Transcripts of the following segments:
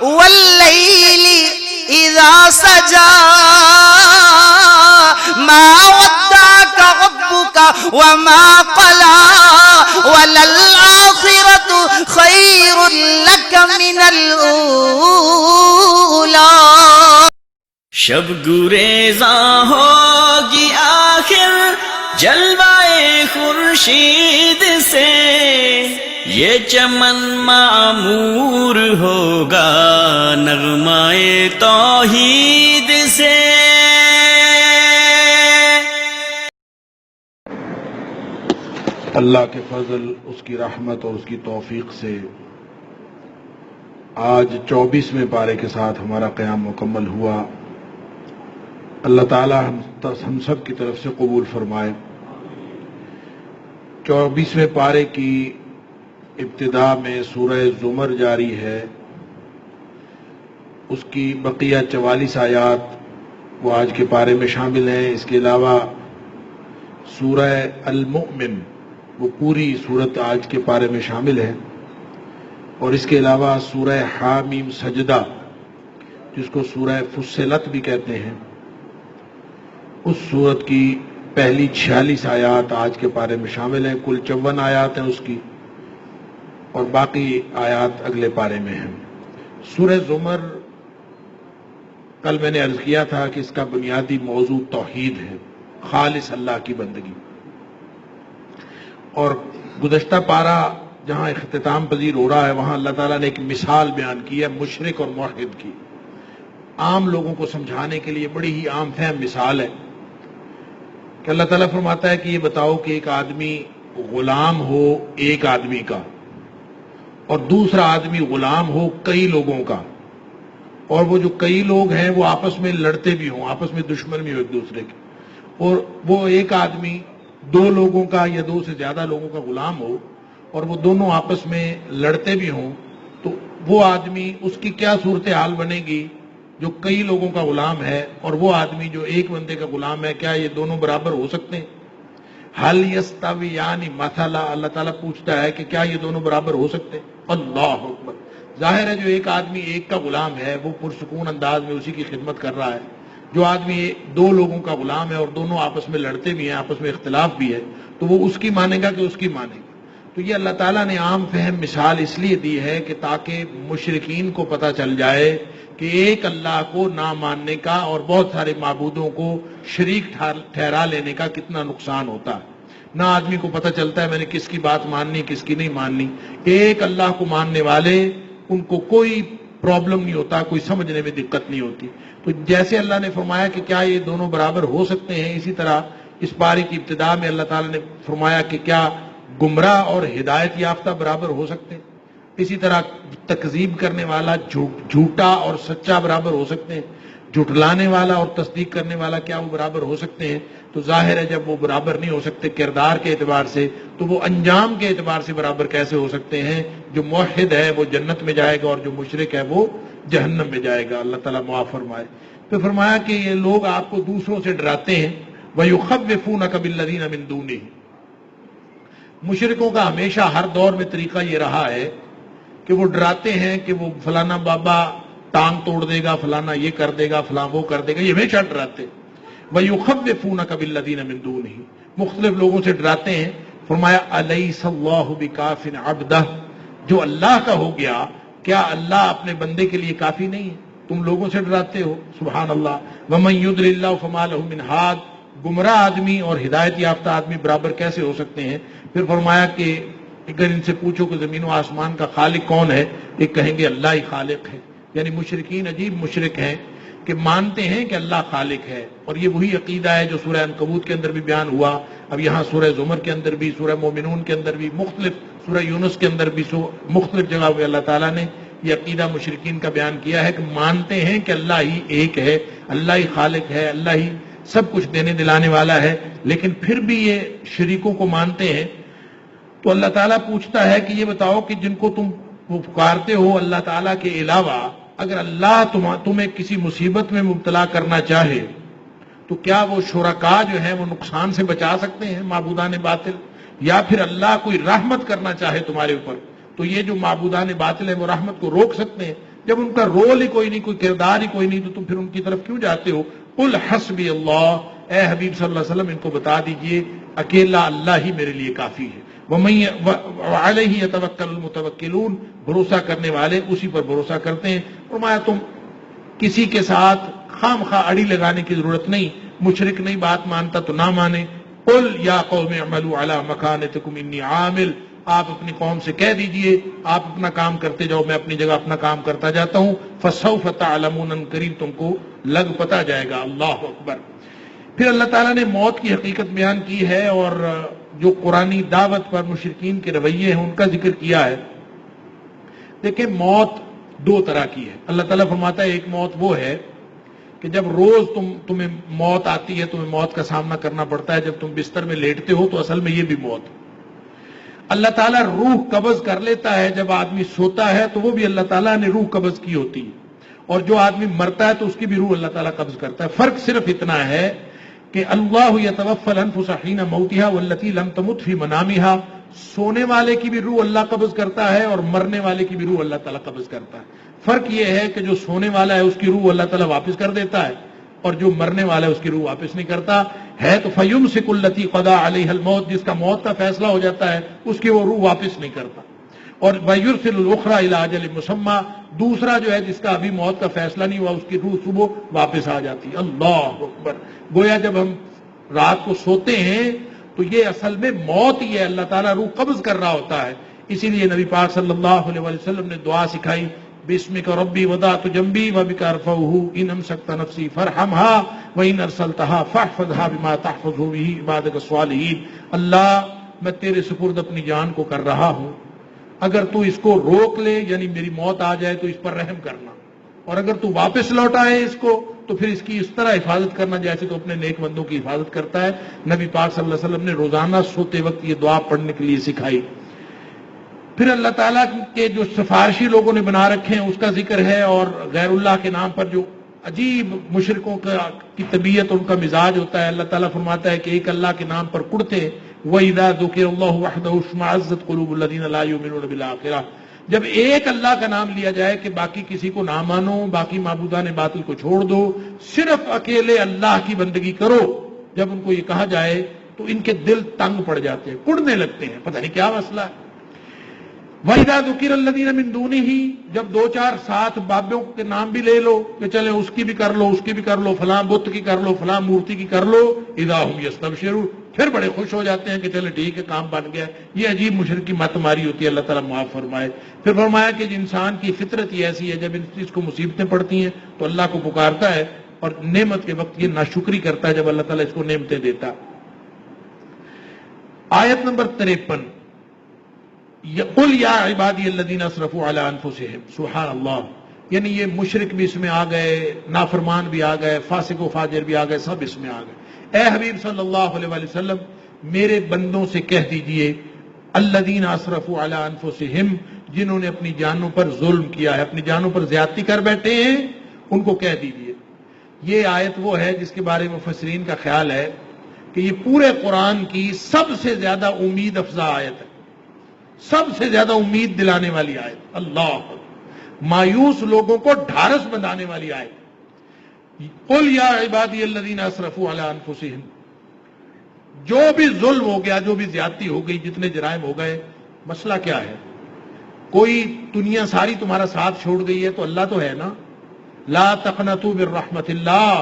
واللیل اذا سجا ما ودعك ربك وما قلى وللآخرة خير لك من الأولى. شب گریزاں ہوگی آخر جلوائے خورشید سے، یہ چمن معمور ہوگا نغمائے توحید سے. اللہ کے فضل، اس کی رحمت اور اس کی توفیق سے آج 24ویں پارے کے ساتھ ہمارا قیام مکمل ہوا. اللہ تعالی ہم سب کی طرف سے قبول فرمائے. 24ویں پارے کی ابتدا میں سورہ زمر جاری ہے، اس کی بقیہ 44 آیات وہ آج کے پارے میں شامل ہیں. اس کے علاوہ سورہ المؤمن وہ پوری صورت آج کے پارے میں شامل ہے، اور اس کے علاوہ سورہ حامیم سجدہ جس کو سورہ فصلت بھی کہتے ہیں، اس سورت کی پہلی 46 آیات آج کے پارے میں شامل ہیں. کل 54 آیات ہیں اس کی، اور باقی آیات اگلے پارے میں ہیں. سورہ زمر کل میں نے عرض کیا تھا کہ اس کا بنیادی موضوع توحید ہے، خالص اللہ کی بندگی. اور گزشتہ پارہ جہاں اختتام پذیر ہو رہا ہے وہاں اللہ تعالیٰ نے ایک مثال بیان کی ہے مشرک اور موحد کی. عام لوگوں کو سمجھانے کے لیے بڑی ہی عام فہم مثال ہے کہ اللہ تعالیٰ فرماتا ہے کہ یہ بتاؤ کہ ایک آدمی غلام ہو ایک آدمی کا، اور دوسرا آدمی غلام ہو کئی لوگوں کا، اور وہ جو کئی لوگ ہیں وہ آپس میں لڑتے بھی ہوں، آپس میں دشمن بھی ہو ایک دوسرے کے، اور وہ ایک آدمی 2 لوگوں کا یا 2 سے زیادہ لوگوں کا غلام ہو اور وہ دونوں آپس میں لڑتے بھی ہوں، تو وہ آدمی اس کی کیا صورتحال بنے گی جو کئی لوگوں کا غلام ہے اور وہ آدمی جو ایک بندے کا غلام ہے؟ کیا یہ دونوں برابر ہو سکتے ہیں؟ حل یستویان مثلا، اللہ تعالیٰ پوچھتا ہے کہ کیا یہ دونوں برابر ہو سکتے ہیں؟ اللہ اکبر. ظاہر ہے جو ایک آدمی ایک کا غلام ہے وہ پرسکون انداز میں اسی کی خدمت کر رہا ہے. جو آدمی 2 لوگوں کا غلام ہے اور دونوں آپس میں لڑتے بھی ہیں، آپس میں اختلاف بھی ہے، تو وہ اس کی مانے گا کہ اس کی مانے گا. تو یہ اللہ تعالیٰ نے عام فہم مثال اس لیے دی ہے کہ تاکہ مشرکین کو پتہ چل جائے کہ ایک اللہ کو نہ ماننے کا اور بہت سارے معبودوں کو شریک ٹھہرا لینے کا کتنا نقصان ہوتا ہے. نہ آدمی کو پتہ چلتا ہے میں نے کس کی بات ماننی کس کی نہیں ماننی. ایک اللہ کو ماننے والے ان کو کوئی پرابلم نہیں ہوتا، کوئی سمجھنے میں دقت نہیں ہوتی. تو جیسے اللہ نے فرمایا کہ کیا یہ دونوں برابر ہو سکتے ہیں، اسی طرح اس پارے کی ابتدا میں اللہ تعالیٰ نے فرمایا کہ کیا گمراہ اور ہدایت یافتہ برابر ہو سکتے ہیں. اسی طرح تکذیب کرنے والا جھوٹا اور سچا برابر ہو سکتے ہیں. جھٹلانے والا اور تصدیق کرنے والا کیا وہ برابر ہو سکتے ہیں؟ تو ظاہر ہے جب وہ برابر نہیں ہو سکتے کردار کے اعتبار سے تو وہ انجام کے اعتبار سے برابر کیسے ہو سکتے ہیں؟ جو موحد ہے وہ جنت میں جائے گا اور جو مشرک ہے وہ جہنم میں جائے گا. اللہ تعالیٰ معاف فرمائے. پھر فرمایا کہ یہ لوگ آپ کو دوسروں سے ڈراتے ہیں. وَيُخَوِّفُونَكَ بِالَّذِينَ مِن دُونِهِ. مشرکوں کا ہمیشہ ہر دور میں طریقہ یہ رہا ہے کہ وہ ڈراتے ہیں کہ وہ فلانا بابا ٹانگ توڑ دے گا، فلانا یہ کر دے گا، فلاں وہ کر دے گا. یہ ہمیشہ ڈراتے ہیں. وَيُخَوِّفُونَكَ بِالَّذِينَ مِن دُونِهِ. مختلف لوگوں سے ڈراتے ہیں. فرمایا أَلَيْسَ اللَّهُ بِكَافٍ عَبْدَهُ. جو اللہ کا ہو گیا کیا اللہ اپنے بندے کے لیے کافی نہیں ہے؟ تم لوگوں سے ڈراتے ہو. سبحان اللہ. وَمَن يُضْلِلِ اللَّهُ فَمَا لَهُ مِنْ هَادٍ. گمراہ آدمی اور ہدایت یافتہ آدمی برابر کیسے ہو سکتے ہیں؟ پھر فرمایا کہ اگر ان سے پوچھو کہ زمین و آسمان کا خالق کون ہے، یہ کہیں گے اللہ ہی خالق ہے. یعنی مشرکین عجیب مشرک ہیں کہ مانتے ہیں کہ اللہ خالق ہے، اور یہ وہی عقیدہ ہے جو سورہ عنکبوت کے اندر بھی بیان ہوا، اب یہاں سورہ زمر کے اندر بھی، سورہ مومنون کے اندر بھی، مختلف سورہ یونس کے اندر بھی مختلف جگہ پہ اللہ تعالیٰ نے یہ عقیدہ مشرکین کا بیان کیا ہے کہ مانتے ہیں کہ اللہ ہی ایک ہے، اللہ ہی خالق ہے، اللہ ہی سب کچھ دینے دلانے والا ہے، لیکن پھر بھی یہ شریکوں کو مانتے ہیں. تو اللہ تعالیٰ پوچھتا ہے کہ یہ بتاؤ کہ جن کو تم پکارتے ہو اللہ تعالیٰ کے علاوہ، اگر اللہ تمہیں کسی مصیبت میں مبتلا کرنا چاہے تو کیا وہ شرکا جو ہیں وہ نقصان سے بچا سکتے ہیں معبودان باطل؟ یا پھر اللہ کوئی رحمت کرنا چاہے تمہارے اوپر تو یہ جو معبودان باطل ہیں وہ رحمت کو روک سکتے ہیں؟ جب ان کا رول ہی کوئی نہیں، کوئی کردار ہی کوئی نہیں، تو تم پھر ان کی طرف کیوں جاتے ہو؟ قل حسبی اللہ، اے حبیب صلی اللہ علیہ وسلم ان کو بتا دیجئے اکیلا اللہ ہی میرے لیے کافی ہے۔ وعلیہ یتوکل المتوکلون، بھروسہ کرنے والے اسی پر بھروسہ کرتے ہیں۔ فرمایا تم کسی کے ساتھ خام خواہ اڑی لگانے کی ضرورت نہیں، مشرک نہیں بات مانتا تو نہ مانے۔ قل یا قوم اعملوا علی مکانتکم انی عامل، آپ اپنی قوم سے کہہ دیجئے آپ اپنا کام کرتے جاؤ، میں اپنی جگہ اپنا کام کرتا جاتا ہوں۔ فسوف تعلمون، ان قریب تم کو لگ پتا جائے گا۔ اللہ اکبر۔ پھر اللہ تعالیٰ نے موت کی حقیقت بیان کی ہے اور جو قرآنی دعوت پر مشرکین کے رویے ہیں ان کا ذکر کیا ہے۔ دیکھیں موت دو طرح کی ہے۔ اللہ تعالیٰ فرماتا ہے ایک موت وہ ہے کہ جب روز تمہیں موت آتی ہے، تمہیں موت کا سامنا کرنا پڑتا ہے، جب تم بستر میں لیٹتے ہو تو اصل میں یہ بھی موت۔ اللہ تعالیٰ روح قبض کر لیتا ہے جب آدمی سوتا ہے، تو وہ بھی اللہ تعالیٰ نے روح قبض کی ہوتی ہے، اور جو آدمی مرتا ہے تو اس کی بھی روح اللہ تعالیٰ قبض کرتا ہے۔ فرق صرف اتنا ہے کہ اللہ یتوفی الانفس حین موتها والتی لم تمت فی منامها، سونے والے کی بھی روح اللہ قبض کرتا ہے اور مرنے والے کی بھی روح اللہ تعالیٰ قبض کرتا ہے۔ فرق یہ ہے کہ جو سونے والا ہے اس کی روح اللہ تعالیٰ واپس کر دیتا ہے، اور جو مرنے والا ہے اس کی روح واپس نہیں کرتا ہے۔ تو فیمسک التی قضا علیہ الموت، جس کا موت کا فیصلہ ہو جاتا ہے اس کی وہ روح واپس نہیں کرتا، اور ویرسل الاخری الی اجل مسمی، دوسرا جو ہے جس کا ابھی موت کا فیصلہ نہیں ہوا اس کی روح صبح واپس آ جاتی ہے۔ اللہ اکبر۔ گویا جب ہم رات کو سوتے ہیں تو یہ اصل میں موت ہی ہے، اللہ تعالیٰ روح قبض کر رہا ہوتا ہے۔ اسی لیے نبی پاک صلی اللہ علیہ وسلم نے دعا سکھائی، بسمک ربی وضعت جنبی وبک ارفعہ ان امسکت نفسی فارحمها وان ارسلتها فاحفظها بما تحفظ به عبادك الصالحین۔ اللہ میں تیرے سپرد اپنی جان کو کر رہا ہوں، اگر تو اس کو روک لے یعنی میری موت آ جائے تو اس پر رحم کرنا، اور اگر تو واپس لوٹائے اس کو تو پھر اس کی اس طرح حفاظت کرنا جیسے تو اپنے نیک بندوں کی حفاظت کرتا ہے۔ نبی پاک صلی اللہ علیہ وسلم نے روزانہ سوتے وقت یہ دعا پڑھنے کے لیے سکھائی۔ پھر اللہ تعالیٰ کے جو سفارشی لوگوں نے بنا رکھے ہیں اس کا ذکر ہے، اور غیر اللہ کے نام پر جو عجیب مشرکوں کی طبیعت ان کا مزاج ہوتا ہے۔ اللہ تعالیٰ فرماتا ہے کہ ایک اللہ کے نام پر کڑتے، وَإِذَا ذُكِرَ اللَّهُ وَحْدَهُ اشْمَئَزَّتْ قُلُوبُ الَّذِينَ لَا يُؤْمِنُونَ بِالْآخِرَةِ، جب ایک اللہ کا نام لیا جائے کہ باقی کسی کو نہ مانو، باقی معبودان باطل کو چھوڑ دو، صرف اکیلے اللہ کی بندگی کرو، جب ان کو یہ کہا جائے تو ان کے دل تنگ پڑ جاتے ہیں، کڑنے لگتے ہیں، پتہ نہیں کیا مسئلہ ہے۔ وَإِذَا ذُكِرَ الَّذِينَ مِن دُونِهِ، جب دو چار ساتھ بابوں کے نام بھی لے لو کہ چلے اس کی بھی کر لو، اس کی بھی کر لو، فلاں بت کی کر لو، فلاں مورتی کی کر لو، اِذَا هُمْ يَسْتَبْشِرُونَ، پھر بڑے خوش ہو جاتے ہیں کہ چلے ٹھیک ہے کام بن گیا۔ یہ عجیب مشرک کی مت ماری ہوتی ہے، اللہ تعالیٰ معاف فرمائے۔ پھر فرمایا کہ انسان کی فطرت ہی ایسی ہے، جب اس کو مصیبتیں پڑتی ہیں تو اللہ کو پکارتا ہے، اور نعمت کے وقت یہ ناشکری کرتا ہے جب اللہ تعالیٰ اس کو نعمتیں دیتا۔ آیت نمبر 53، قل یا عبادی الذین اسرفوا علی انفسہم، سبحان اللہ، یعنی یہ مشرک بھی اس میں آ گئے، نافرمان بھی آ گئے، فاسق و فاجر بھی آ گئے، سب اس میں آ گئے۔ اے حبیب صلی اللہ علیہ وسلم میرے بندوں سے کہہ دیجئے، الذین اسرفوا علی انفسہم، جنہوں نے اپنی جانوں پر ظلم کیا ہے، اپنی جانوں پر زیادتی کر بیٹھے ہیں، ان کو کہہ دیجئے۔ یہ آیت وہ ہے جس کے بارے میں مفسرین کا خیال ہے کہ یہ پورے قرآن کی سب سے زیادہ امید افزا آیت ہے، سب سے زیادہ امید دلانے والی آیت، اللہ، مایوس لوگوں کو ڈھارس بندھانے والی آیت۔ قل یا عبادی الذین اسرفوا علی انفسہم، جو بھی ظلم ہو گیا، جو بھی زیادتی ہو گئی، جتنے جرائم ہو گئے، مسئلہ کیا ہے؟ کوئی دنیا ساری تمہارا ساتھ چھوڑ گئی ہے تو اللہ تو ہے نا، لا تقنطوا من رحمت اللہ،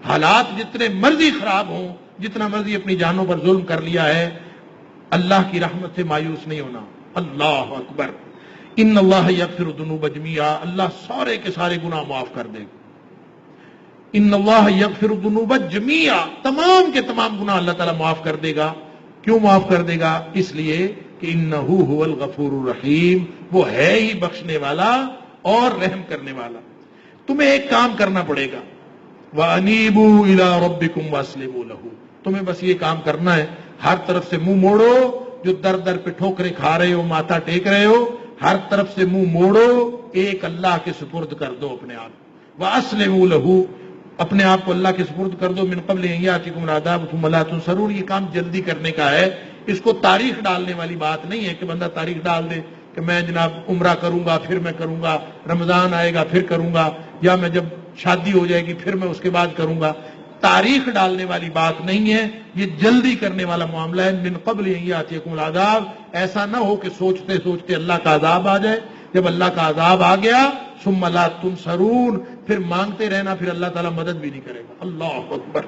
حالات جتنے مرضی خراب ہوں، جتنا مرضی اپنی جانوں پر ظلم کر لیا ہے، اللہ کی رحمت سے مایوس نہیں ہونا۔ اللہ اکبر۔ ان اللہ یغفر الذنوب جميعا، اللہ سارے کے سارے گناہ معاف کر دے گا۔ ان اللہ یغفر الذنوب جميعا، تمام کے تمام گناہ اللہ تعالیٰ معاف کر دے گا۔ کیوں معاف کر دے گا؟ اس لیے کہ انہ هو الغفور الرحیم، وہ ہے ہی بخشنے والا اور رحم کرنے والا۔ تمہیں ایک کام کرنا پڑے گا، وَأَنِيبُوا إِلَىٰ رَبِّكُمْ وَأَسْلِمُوا لَهُ، تمہیں بس یہ کام کرنا ہے، ہر طرف سے منہ موڑو، جو در در پہ ٹھوکریں کھا رہے ہو، ماتھا ٹیک رہے ہو، ہر طرف سے منہ موڑو، ایک اللہ کے سپرد کر دو اپنے آپ، وَأَسْلِمُوا لَهُ، اپنے آپ کو اللہ کے سپرد کر دو، من قبل ان یاتکم العذاب ثم لا تنصرون، یہ کام جلدی کرنے کا ہے، اس کو تاریخ ڈالنے والی بات نہیں ہے کہ بندہ تاریخ ڈال دے کہ میں جناب عمرہ کروں گا پھر میں کروں گا، رمضان آئے گا پھر کروں گا، یا میں جب شادی ہو جائے گی پھر میں اس کے بعد کروں گا. تاریخ ڈالنے والی بات نہیں ہے، یہ جلدی کرنے والا معاملہ ہے. من قبل ان یاتیکم العذاب، ایسا نہ ہو کہ سوچتے سوچتے اللہ کا عذاب آ جائے. جب اللہ کا عذاب آ گیا ثم لا تنصرون، پھر مانگتے رہنا، پھر اللہ تعالیٰ مدد بھی نہیں کرے گا. اللہ اکبر.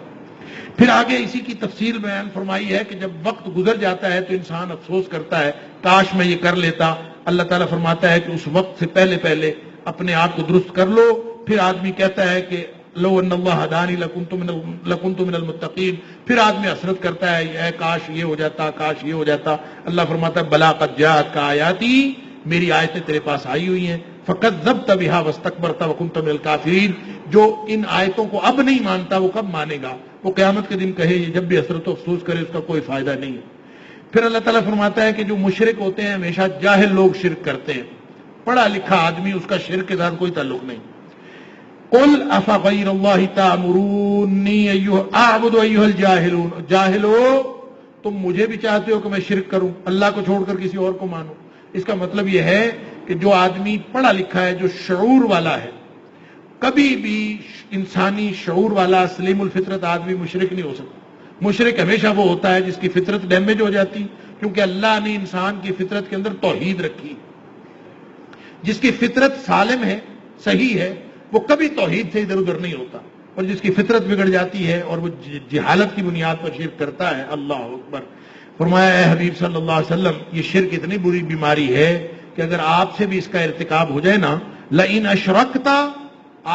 پھر آگے اسی کی تفصیل بیان فرمائی ہے کہ جب وقت گزر جاتا ہے تو انسان افسوس کرتا ہے کاش میں یہ کر لیتا. اللہ تعالیٰ فرماتا ہے کہ اس وقت سے پہلے پہلے اپنے آپ کو درست کر لو. پھر آدمی کہتا ہے کہ لو ان اللہ ہدانی لکنت من المتقین، پھر آدمی حسرت کرتا ہے اے کاش یہ ہو جاتا، کاش یہ ہو جاتا. اللہ فرماتا ہے بلا قد جاءتک آیاتی، میری آیتیں تیرے پاس آئی ہوئی ہیں. فکذبت بها واستکبرت وکنت من الکافرین، جو ان آیتوں کو اب نہیں مانتا وہ کب مانے گا؟ وہ قیامت کے دن کہے یہ جب بھی حسرت و افسوس کرے اس کا کوئی فائدہ نہیں ہے. پھر اللہ تعالیٰ فرماتا ہے کہ جو مشرک ہوتے ہیں ہمیشہ جاہل لوگ شرک کرتے ہیں، پڑھا لکھا آدمی اس کا شرک کے ساتھ کوئی تعلق نہیں. قل افغیر اللہ تأمرونی اعبد ایھا الجاہلون، جاہلو تم مجھے بھی چاہتے ہو کہ میں شرک کروں، اللہ کو چھوڑ کر کسی اور کو مانوں؟ اس کا مطلب یہ ہے کہ جو آدمی پڑھا لکھا ہے، جو شعور والا ہے، کبھی بھی انسانی شعور والا سلیم الفطرت آدمی مشرک نہیں ہو سکتا. مشرک ہمیشہ وہ ہوتا ہے جس کی فطرت ڈیمیج ہو جاتی، کیونکہ اللہ نے انسان کی فطرت کے اندر توحید رکھی. جس کی فطرت سالم ہے، صحیح ہے، وہ کبھی توحید سے ادھر ادھر نہیں ہوتا. اور جس کی فطرت بگڑ جاتی ہے اور وہ جہالت کی بنیاد پر شرک کرتا ہے. اللہ اکبر. فرمایا اے حبیب صلی اللہ علیہ وسلم، یہ شرک اتنی بری بیماری ہے کہ اگر آپ سے بھی اس کا ارتکاب ہو جائے نا، لئن اشرکتا،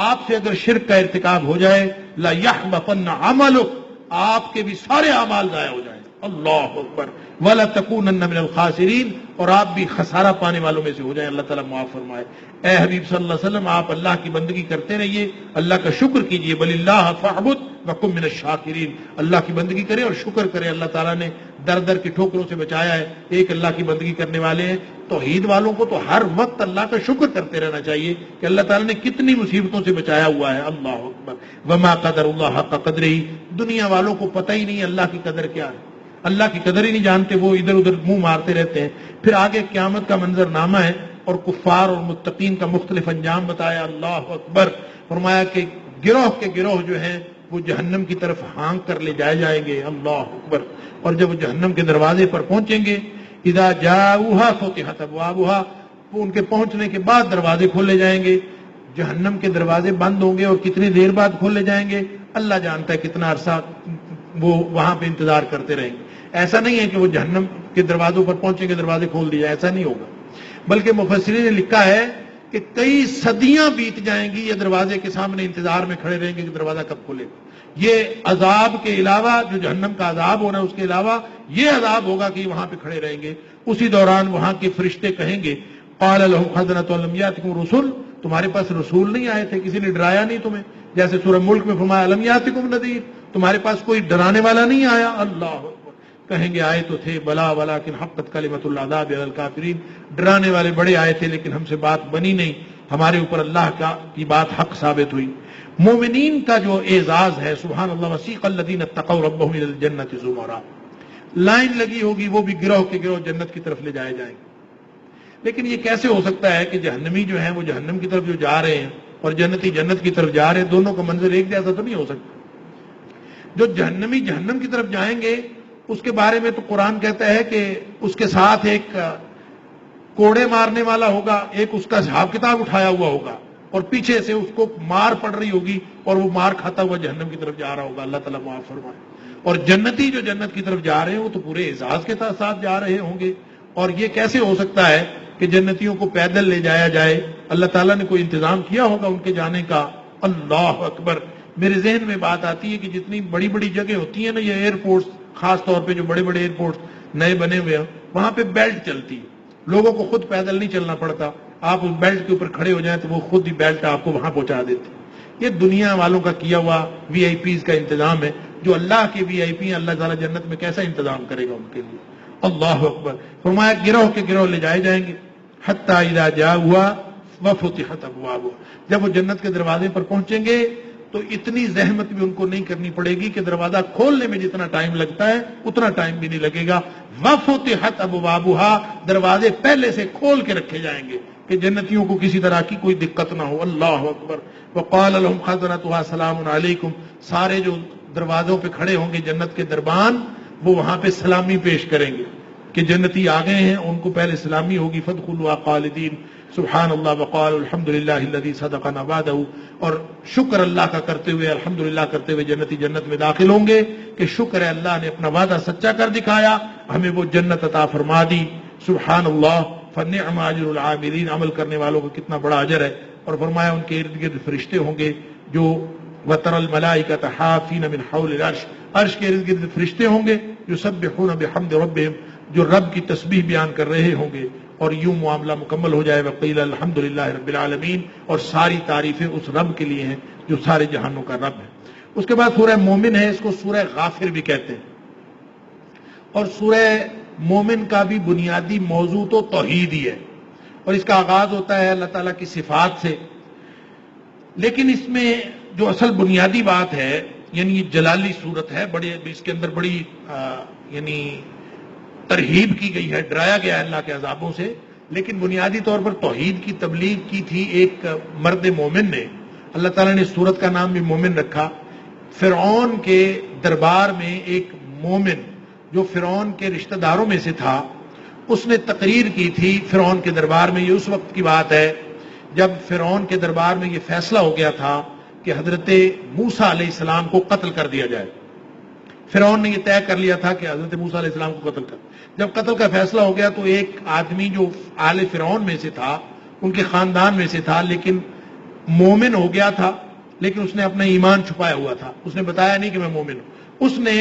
آپ سے اگر شرک کا ارتکاب ہو جائے، لَيَحْبَطَنَّ عَمَلُكَ، آپ کے بھی سارے اعمال ضائع ہو جائیں. اللہ اکبر. وَلَتَكُونَنَّ مِنَ الْخَاسِرِينَ، اور آپ بھی خسارہ پانے والوں میں سے ہو جائیں. اللہ تعالیٰ معاف فرمائے. اے حبیب صلی اللہ علیہ وسلم، آپ اللہ کی بندگی کرتے رہیے، اللہ کا شکر کیجیے. بَلِلَّهَ فَاعْبُدْ وَكُن مِنَ الشَّاكِرِينَ، اللہ کی بندگی کرے اور شکر کرے. اللہ تعالیٰ نے در در کی ٹھوکروں سے بچایا ہے. ایک اللہ کی بندگی کرنے والے ہیں. توحید والوں کو تو ہر وقت اللہ کا شکر کرتے رہنا چاہیے کہ اللہ تعالیٰ نے کتنی مصیبتوں سے بچایا ہوا ہے. اللہ اکبر. وما قدر اللہ حق قدرہ، دنیا والوں کو پتہ ہی نہیں اللہ کی قدر کیا ہے، اللہ کی قدر ہی نہیں جانتے، وہ ادھر ادھر منہ مارتے رہتے ہیں. پھر آگے قیامت کا منظر نامہ ہے اور کفار اور متقین کا مختلف انجام بتایا. اللہ اکبر. فرمایا کہ گروہ کے گروہ جو ہیں وہ جہنم کی طرف ہانک کر لے جائے جائیں گے. اللہ اکبر. اور جب وہ جہنم کے دروازے پر پہنچیں گے، اذا جاؤها فتحت ابوابها، وہ ان کے پہنچنے کے بعد دروازے کھولے جائیں گے. جہنم کے دروازے بند ہوں گے اور کتنی دیر بعد کھولے جائیں گے اللہ جانتا ہے، کتنا عرصہ وہ وہاں پہ انتظار کرتے رہیں گے. ایسا نہیں ہے کہ وہ جہنم کے دروازوں پر پہنچیں گے دروازے کھول دیے، ایسا نہیں ہوگا. بلکہ مفسرین نے لکھا ہے کہ کئی صدیاں بیت جائیں گی یہ دروازے کے سامنے انتظار میں کھڑے رہیں گے کہ دروازہ کب کھلے. یہ عذاب کے علاوہ جو جہنم کا عذاب ہونا ہے اس کے علاوہ یہ عذاب ہوگا کہ وہاں پہ کھڑے رہیں گے. اسی دوران وہاں کے فرشتے کہیں گے قال لهم خزنۃ الم یاتکم رسل، تمہارے پاس رسول نہیں آئے تھے، کسی نے ڈرایا نہیں تمہیں؟ جیسے سورہ ملک میں فرمایا الم یاتکم نذیر، تمہارے پاس کوئی ڈرانے والا نہیں آیا. اللہ اکبر. کہیں گے آئے تو تھے، بلا ولکن حقت کلمۃ العذاب علی الکافرین، ڈرانے والے بڑے آئے تھے لیکن ہم سے بات بنی نہیں، ہمارے اوپر اللہ کی بات حق ثابت ہوئی. مومنین کا جو اعزاز ہے، سبحان اللہ، وسیق الذین اتقوا ربهم الى الجنۃ زمرا، لائن لگی ہوگی، وہ بھی گروہ کے گروہ جنت کی طرف لے جائے جائیں گے. لیکن یہ کیسے ہو سکتا ہے کہ جہنمی جو ہیں وہ جہنم کی طرف جو جا رہے ہیں اور جنتی جنت کی طرف جا رہے ہیں، دونوں کا منظر ایک جیسا تو نہیں ہو سکتا. جو جہنمی جہنم کی طرف جائیں گے اس کے بارے میں تو قرآن کہتا ہے کہ اس کے ساتھ ایک کوڑے مارنے والا ہوگا، ایک اس کا حساب کتاب اٹھایا ہوا ہوگا اور پیچھے سے اس کو مار پڑ رہی ہوگی اور وہ مار کھاتا ہوا جہنم کی طرف جا رہا ہوگا. اللہ تعالیٰ معاف فرمائے. اور جنتی جو جنت کی طرف جا رہے ہیں وہ تو پورے اعزاز کے ساتھ جا رہے ہوں گے. اور یہ کیسے ہو سکتا ہے کہ جنتیوں کو پیدل لے جایا جائے؟ اللہ تعالیٰ نے کوئی انتظام کیا ہوگا ان کے جانے کا. اللہ اکبر. میرے ذہن میں بات آتی ہے کہ جتنی بڑی بڑی جگہ ہوتی ہیں نا، یہ ایئرپورٹس، خاص طور پہ جو بڑے بڑے ایئرپورٹس نئے بنے ہوئے ہیں، وہاں پہ بیلٹ چلتی ہے، لوگوں کو خود پیدل نہیں چلنا پڑتا. آپ اس بیلٹ کے اوپر کھڑے ہو جائیں تو وہ خود ہی بیلٹ آپ کو وہاں پہنچا دیتے. یہ دنیا والوں کا کیا ہوا وی آئی پیز کا انتظام ہے. جو اللہ کے وی آئی پی ہیں، اللہ تعالیٰ جنت میں کیسا انتظام کرے گا ان کے لیے. اللہ اکبر. فرمایا گروہ کے گروہ لے جائے جائیں گے. حتی اذا جاؤها وفتحت ابوابها، جب وہ جنت کے دروازے پر پہنچیں گے تو اتنی زحمت بھی ان کو نہیں کرنی پڑے گی کہ دروازہ کھولنے میں جتنا ٹائم لگتا ہے اتنا ٹائم بھی نہیں لگے گا. وفتحت ابوابها، دروازے پہلے سے کھول کے رکھے جائیں گے کہ جنتیوں کو کسی طرح کی کوئی دقت نہ ہو. اللہ اکبر. وقال لهم خزنتها سلام علیکم، سارے جو دروازوں پہ کھڑے ہوں گے جنت کے دربان، وہ وہاں پہ سلامی پیش کریں گے کہ جنتی آ گئے ہیں، ان کو پہلے سلامی ہوگی. فادخلوا خالدین سبحان اللہ وقال الحمدللہ الذی صدقنا وعدہ، اور شکر اللہ کا کرتے ہوئے، الحمدللہ کرتے ہوئے جنتی جنت میں داخل ہوں گے کہ شکر ہے اللہ نے اپنا وعدہ سچا کر دکھایا، ہمیں وہ جنت عطا فرما دی. سبحان اللہ. فنعم اجر العاملین، عمل کرنے والوں کا کتنا بڑا اجر ہے. اور فرمایا ان کے ارد گرد فرشتے ہوں گے جو وتر الملائکۃ حافین من حول العرش، عرش کے ارد گرد فرشتے ہوں گے جو یسبحون بحمد ربہم، جو رب کی تسبیح بیان کر رہے ہوں گے. اور یوں معاملہ مکمل ہو جائے. وقیل الحمدللہ رب العالمین، اور ساری تعریفیں اس رب کے لیے ہیں جو سارے جہانوں کا رب ہے. اس کے بعد سورہ مومن ہے، اس کو سورہ غافر بھی کہتے ہیں. اور سورہ مومن کا بھی بنیادی موضوع تو توحید ہی ہے، اور اس کا آغاز ہوتا ہے اللہ تعالیٰ کی صفات سے. لیکن اس میں جو اصل بنیادی بات ہے، یعنی یہ جلالی صورت ہے، بڑے اس کے اندر بڑی یعنی ترہیب کی گئی ہے، ڈرایا گیا ہے اللہ کے عذابوں سے. لیکن بنیادی طور پر توحید کی تبلیغ کی تھی ایک مرد مومن نے. اللہ تعالیٰ نے اس سورت کا نام بھی مومن رکھا. فرعون کے دربار میں ایک مومن جو فرعون کے رشتہ داروں میں سے تھا، اس نے تقریر کی تھی فرعون کے دربار میں. یہ اس وقت کی بات ہے جب فرعون کے دربار میں یہ فیصلہ ہو گیا تھا کہ حضرت موسیٰ علیہ السلام کو قتل کر دیا جائے. فرعون نے یہ طے کر لیا تھا کہ حضرت موسیٰ علیہ السلام کو قتل کر. جب قتل کا فیصلہ ہو گیا تو ایک آدمی جو آل فرعون میں سے تھا، ان کے خاندان میں سے تھا، لیکن مومن ہو گیا تھا، لیکن اس نے اپنا ایمان چھپایا ہوا تھا، اس نے بتایا نہیں کہ میں مومن ہوں. اس نے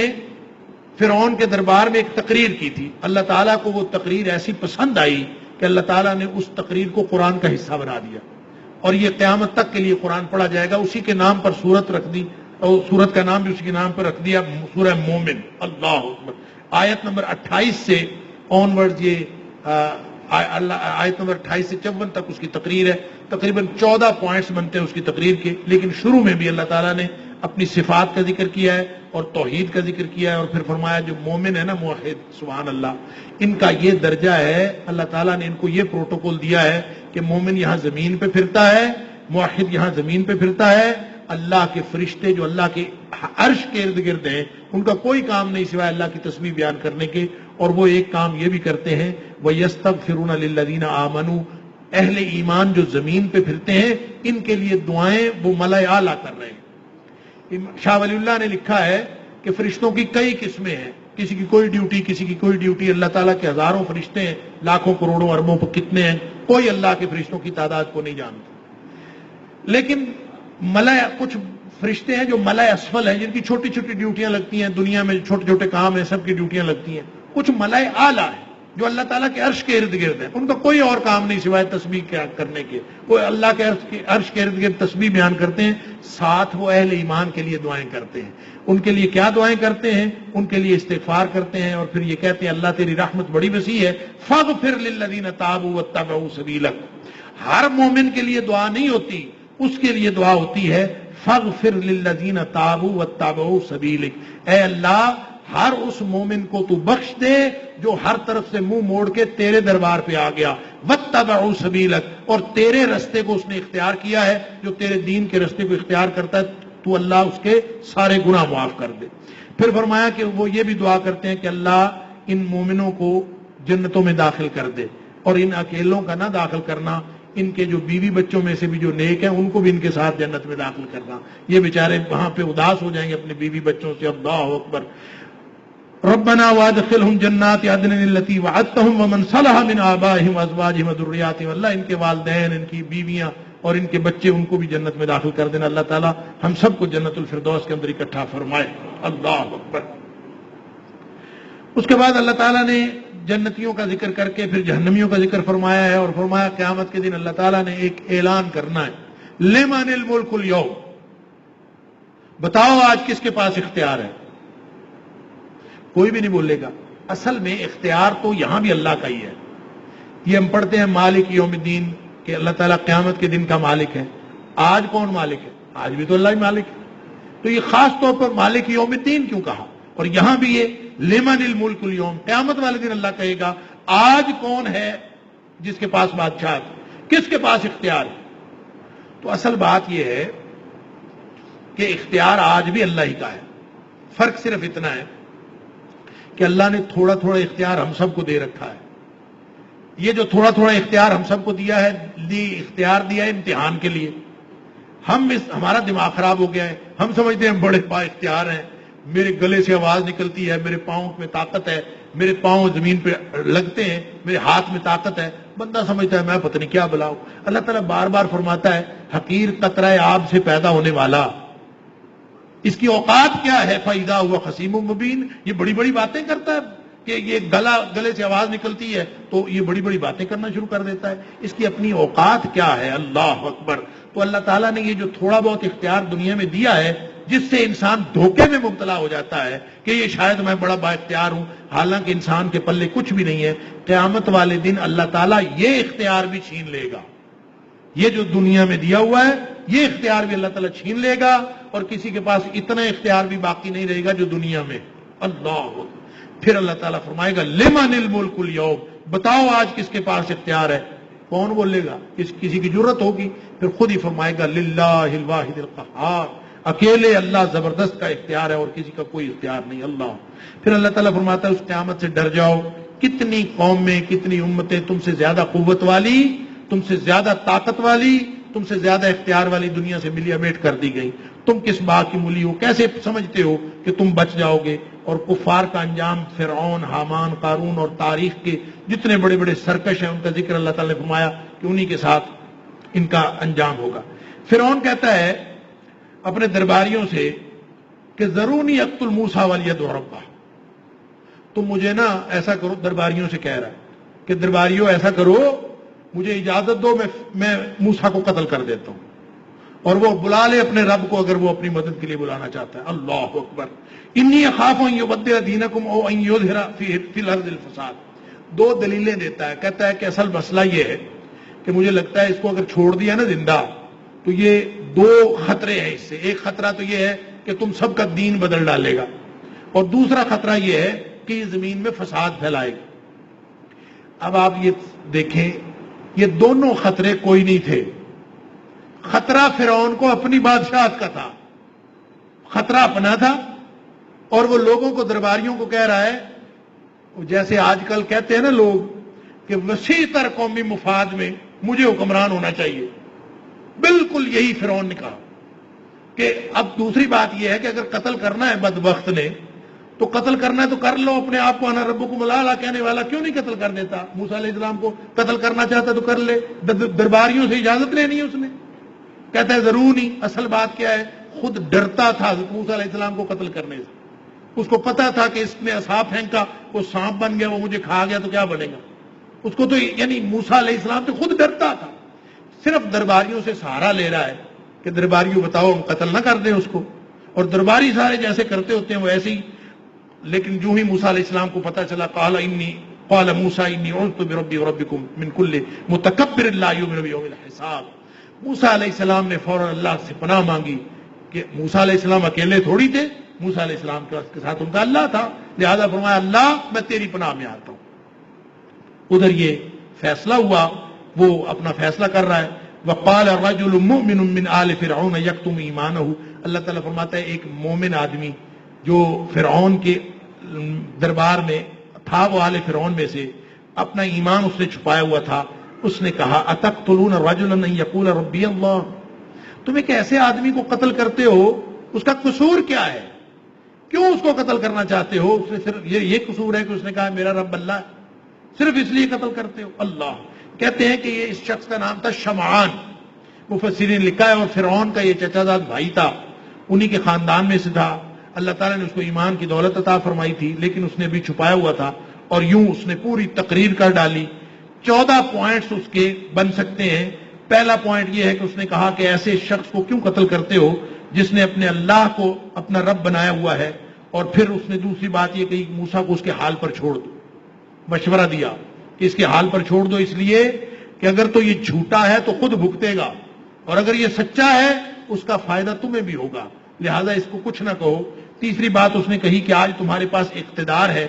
فرعون کے دربار میں ایک تقریر کی تھی. اللہ تعالیٰ کو وہ تقریر ایسی پسند آئی کہ اللہ تعالیٰ نے اس تقریر کو قرآن کا حصہ بنا دیا، اور یہ قیامت تک کے لیے قرآن پڑھا جائے گا. اسی کے نام پر سورت رکھ دی، اور سورت کا نام بھی اسی کے نام پر رکھ دیا، سورہ مومن. اللہ اکبر. آیت نمبر 28 سے آن ورڈ یہ آیت نمبر 28 سے 54 تک اس کی تقریر ہے. تقریباً 14 پوائنٹس بنتے ہیں اس کی تقریر کے. لیکن شروع میں بھی اللہ تعالیٰ نے اپنی صفات کا ذکر کیا ہے اور توحید کا ذکر کیا ہے، اور پھر فرمایا جو مومن ہے نا، موحد، سبحان اللہ، ان کا یہ درجہ ہے. اللہ تعالیٰ نے ان کو یہ پروٹوکول دیا ہے کہ مومن یہاں زمین پہ پھرتا ہے، موحد یہاں زمین پہ پھرتا ہے. اللہ کے فرشتے جو اللہ کے عرش کے ارد گرد ہیں، ان کا کوئی کام نہیں سوائے اللہ کی تسبیح بیان کرنے کے. اور وہ ایک کام یہ بھی کرتے ہیں، وَيَسْتَغْفِرُونَ لِلَّذِينَ آمَنُوا، اہل ایمان جو زمین پہ پھرتے ہیں ان کے لیے دعائیں وہ ملائے اعلیٰ کر رہے ہیں. شاہ ولی اللہ نے لکھا ہے کہ فرشتوں کی کئی قسمیں ہیں، کسی کی کوئی ڈیوٹی، کسی کی کوئی ڈیوٹی. اللہ تعالیٰ کے ہزاروں فرشتے ہیں، لاکھوں کروڑوں اربوں پر کتنے ہیں، کوئی اللہ کے فرشتوں کی تعداد کو نہیں جانتا. لیکن ملائے، کچھ فرشتے ہیں جو ملائے اسفل ہیں، جن کی چھوٹی چھوٹی ڈیوٹیاں لگتی ہیں دنیا میں، چھوٹے چھوٹے کام ہیں، سب کی ڈیوٹیاں لگتی ہیں. کچھ ملائے اعلیٰ ہیں جو اللہ تعالیٰ کے عرش کے ارد گرد ہیں، ان کا کوئی اور کام نہیں سوائے تسبیح کرنے کے. وہ اللہ کے عرش کے ارد گرد تسبیح بیان کرتے ہیں، ساتھ وہ اہل ایمان کے لیے دعائیں کرتے ہیں. ان کے لیے کیا دعائیں کرتے ہیں؟ ان کے لیے استغفار کرتے ہیں، اور پھر یہ کہتے ہیں اللہ تیری رحمت بڑی وسیع ہے. فاغفر للذین تابوا واتبعوا سبیلک. ہر مومن کے لیے دعا نہیں ہوتی، اس کے لیے دعا ہوتی ہے فاغفر للذین تابوا واتبعوا سبیلک. اے اللہ، ہر اس مومن کو تو بخش دے جو ہر طرف سے منہ موڑ کے تیرے دربار پہ آ گیا، واتبعوا سبیلک، اور تیرے رستے کو اس نے اختیار کیا ہے. جو تیرے دین کے رستے کو اختیار کرتا ہے تو اللہ اس کے سارے گناہ معاف کر دے. پھر فرمایا کہ وہ یہ بھی دعا کرتے ہیں کہ اللہ ان مومنوں کو جنتوں میں داخل کر دے، اور ان اکیلوں کا نہ داخل کرنا، ان کے جو بیوی بچوں میں سے بھی جو نیک ہیں ان کو بھی ان کے ساتھ جنت میں داخل کرنا. یہ بیچارے وہاں پہ اداس ہو جائیں گے اپنے بیوی بچوں سے. اللہ اکبر. ربنا وادخلهم جنات عدن التي وعدتهم ومن صلح من آبائهم وازواجهم وذرياتهم. اللہ ان کے والدین، ان کی بیویاں اور ان کے بچے، ان کو بھی جنت میں داخل کر دینا. اللہ تعالی ہم سب کو جنت الفردوس کے اندر اکٹھا فرمائے. اللہ اکبر. اس کے بعد اللہ تعالیٰ نے جنتیوں کا ذکر کر کے پھر جہنمیوں کا ذکر فرمایا ہے، اور فرمایا قیامت کے دن اللہ تعالیٰ نے ایک اعلان کرنا ہے، لمن الملک اليوم. بتاؤ آج کس کے پاس اختیار ہے؟ کوئی بھی نہیں بولے گا. اصل میں اختیار تو یہاں بھی اللہ کا ہی ہے. یہ ہم پڑھتے ہیں مالک یوم الدین کہ اللہ تعالیٰ قیامت کے دن کا مالک ہے. آج کون مالک ہے؟ آج بھی تو اللہ ہی مالک ہے. تو یہ خاص طور پر مالک یوم الدین کیوں کہا؟ اور یہاں بھی یہ لمن الملک اليوم، قیامت والے دن اللہ کہے گا آج کون ہے جس کے پاس بادشاہت، کس کے پاس اختیار ہے؟ تو اصل بات یہ ہے کہ اختیار آج بھی اللہ ہی کا ہے، فرق صرف اتنا ہے کہ اللہ نے تھوڑا تھوڑا اختیار ہم سب کو دے رکھا ہے۔ یہ جو تھوڑا تھوڑا اختیار ہم سب کو دیا ہے، اختیار دیا ہے امتحان کے لیے۔ ہمارا دماغ خراب ہو گیا ہے، ہم سمجھتے ہیں ہم بڑے با اختیار ہیں، میرے گلے سے آواز نکلتی ہے، میرے پاؤں میں طاقت ہے، میرے پاؤں زمین پہ لگتے ہیں، میرے ہاتھ میں طاقت ہے، بندہ سمجھتا ہے میں پتہ نہیں کیا بلاؤں۔ اللہ تعالیٰ بار بار فرماتا ہے حقیر قطرہ آب سے پیدا ہونے والا، اس کی اوقات کیا ہے؟ فَإِذَا هُوَ خَصِيمٌ مُبِينٌ، یہ بڑی بڑی باتیں کرتا ہے کہ یہ گلے سے آواز نکلتی ہے تو یہ بڑی بڑی باتیں کرنا شروع کر دیتا ہے، اس کی اپنی اوقات کیا ہے؟ اللہ اکبر۔ تو اللہ تعالیٰ نے یہ جو تھوڑا بہت اختیار دنیا میں دیا ہے، جس سے انسان دھوکے میں مبتلا ہو جاتا ہے کہ یہ شاید میں بڑا با اختیار ہوں، حالانکہ انسان کے پلے کچھ بھی نہیں ہے۔ قیامت والے دن اللہ تعالیٰ یہ اختیار بھی چھین لے گا، یہ جو دنیا میں دیا ہوا ہے یہ اختیار بھی اللہ تعالیٰ چھین لے گا، اور کسی کے پاس اتنا اختیار بھی باقی نہیں رہے گا جو دنیا میں۔ اللہ، پھر اللہ تعالیٰ فرمائے گا لمن الملک اليوم، بتاؤ آج کس کے پاس اختیار ہے؟ کون بولے گا؟ کسی کی جرت ہوگی؟ پھر خود ہی فرمائے گا للہ الواحد القہار، اکیلے اللہ زبردست کا اختیار ہے اور کسی کا کوئی اختیار نہیں۔ اللہ، پھر اللہ تعالیٰ فرماتا ہے اس قیامت سے ڈر جاؤ، کتنی قومیں، کتنی امتیں تم سے زیادہ قوت والی، تم سے زیادہ طاقت والی، تم سے زیادہ اختیار والی دنیا سے ملی امیٹ کر دی گئی، تم کس بات کی ملی ہو؟ کیسے سمجھتے ہو کہ تم بچ جاؤ گے؟ اور کفار کا انجام فرعون، حامان، قارون اور تاریخ کے جتنے بڑے بڑے سرکش ہیں ان کا ذکر اللہ تعالیٰ نے فرمایا کہ انہی کے ساتھ ان کا انجام ہوگا۔ فرعون کہتا ہے اپنے درباریوں سے کہ ذرونی اقتل موسیٰ ولیدعو ربہ، تم مجھے نا ایسا کرو، درباریوں سے کہہ رہا ہے کہ درباریوں ایسا کرو، مجھے اجازت دو، میں موسیٰ کو قتل کر دیتا ہوں، اور وہ بلا لے اپنے رب کو اگر وہ اپنی مدد کے لیے بلانا چاہتا ہے۔ اللہ اکبر۔ انی اخاف ان یبدل دینکم او ان یظہر فی الارض الفساد۔ دو دلیلیں دیتا ہے، کہتا ہے کہ اصل مسئلہ یہ ہے کہ مجھے لگتا ہے اس کو اگر چھوڑ دیا نا زندہ تو یہ دو خطرے ہیں اس سے۔ ایک خطرہ تو یہ ہے کہ تم سب کا دین بدل ڈالے گا، اور دوسرا خطرہ یہ ہے کہ یہ زمین میں فساد پھیلائے گا۔ اب آپ یہ دیکھیں، یہ دونوں خطرے کوئی نہیں تھے۔ خطرہ فرعون کو اپنی بادشاہت کا تھا، خطرہ اپنا تھا، اور وہ لوگوں کو، درباریوں کو کہہ رہا ہے، جیسے آج کل کہتے ہیں نا لوگ کہ وسیع تر قومی مفاد میں مجھے حکمران ہونا چاہیے، بالکل یہی فرعون نے کہا۔ کہ اب دوسری بات یہ ہے کہ اگر قتل کرنا ہے بدبخت نے تو قتل کرنا ہے تو کر لو، اپنے آپ کو انا ربکم الاعلی کہنے والا کیوں نہیں قتل کر دیتا؟ موسیٰ علیہ السلام کو قتل کرنا چاہتا تو کر لے، درباریوں سے اجازت لینی ہے اس نے۔ کہتا ہے ضرور نہیں۔ اصل بات کیا ہے؟ خود ڈرتا تھا حضرت موسیٰ علیہ السلام کو قتل کرنے سے، اس کو پتا تھا کہ اس نے عصا پھینکا، وہ سانپ بن گیا، وہ مجھے کھا گیا تو کیا بنے گا اس کو، تو یعنی موسیٰ علیہ السلام سے خود ڈرتا تھا، صرف درباریوں سے سہارا لے رہا ہے کہ درباریوں بتاؤ ہم قتل نہ کر دیں اس کو، اور درباری سارے جیسے کرتے ہوتے ہیں وہ ایسے ہی۔ لیکن جو ہی موسیٰ علیہ السلام کو پتا چلا قال موسیٰ انی عذت بربی وربکم من کل متکبر لا یؤمن بیوم الحساب، موسیٰ علیہ السلام نے فوراً اللہ سے پناہ مانگی کہ موسیٰ علیہ السلام اکیلے تھوڑی تھے، موسیٰ علیہ السلام کے ساتھ ان کا اللہ تھا، لہذا فرمایا اللہ میں تیری پناہ میں آتا ہوں۔ ادھر یہ فیصلہ ہوا، وہ اپنا فیصلہ کر رہا ہے۔ وقال الرجل مؤمن من آل فرعون یکتم ایمانہ، اللہ تعالیٰ فرماتا ہے ایک مومن آدمی جو فرعون کے دربار میں تھا، وہ آل فرعون میں سے، اپنا ایمان اس نے چھپایا ہوا تھا، اس نے کہا اتقتلون رجلا ان یقول ربی اللہ، تم ایک ایسے آدمی کو قتل کرتے ہو، اس کا قصور کیا ہے؟ کیوں اس کو قتل کرنا چاہتے ہو؟ اس نے صرف یہ قصور ہے کہ اس نے کہا میرا رب اللہ ہے، صرف اس لیے قتل کرتے ہو؟ اللہ کہتے ہیں کہ یہ اس شخص کا نام تھا شمعان، مفسرین نے لکھا ہے، اور فرعون کا یہ چچا زاد بھائی تھا، انہی کے خاندان میں سے تھا۔ اللہ تعالیٰ نے اس کو ایمان کی دولت عطا فرمائی تھی، لیکن اس نے بھی چھپایا ہوا تھا، اور یوں اس نے پوری تقریر کر ڈالی۔ 14 پوائنٹس اس کے بن سکتے ہیں۔ پہلا پوائنٹ یہ ہے کہ اس نے کہا کہ ایسے شخص کو کیوں قتل کرتے ہو جس نے اپنے اللہ کو اپنا رب بنایا ہوا ہے، اور پھر اس نے دوسری بات یہ کہی کہ موسیٰ کو اس کے حال پر چھوڑ دو، مشورہ دیا کہ اس کے حال پر چھوڑ دو، اس لیے کہ اگر تو یہ جھوٹا ہے تو خود بھگتے گا، اور اگر یہ سچا ہے اس کا فائدہ تمہیں بھی ہوگا، لہذا اس کو کچھ نہ کہو۔ تیسری بات اس نے کہی کہ آج تمہارے پاس اقتدار ہے،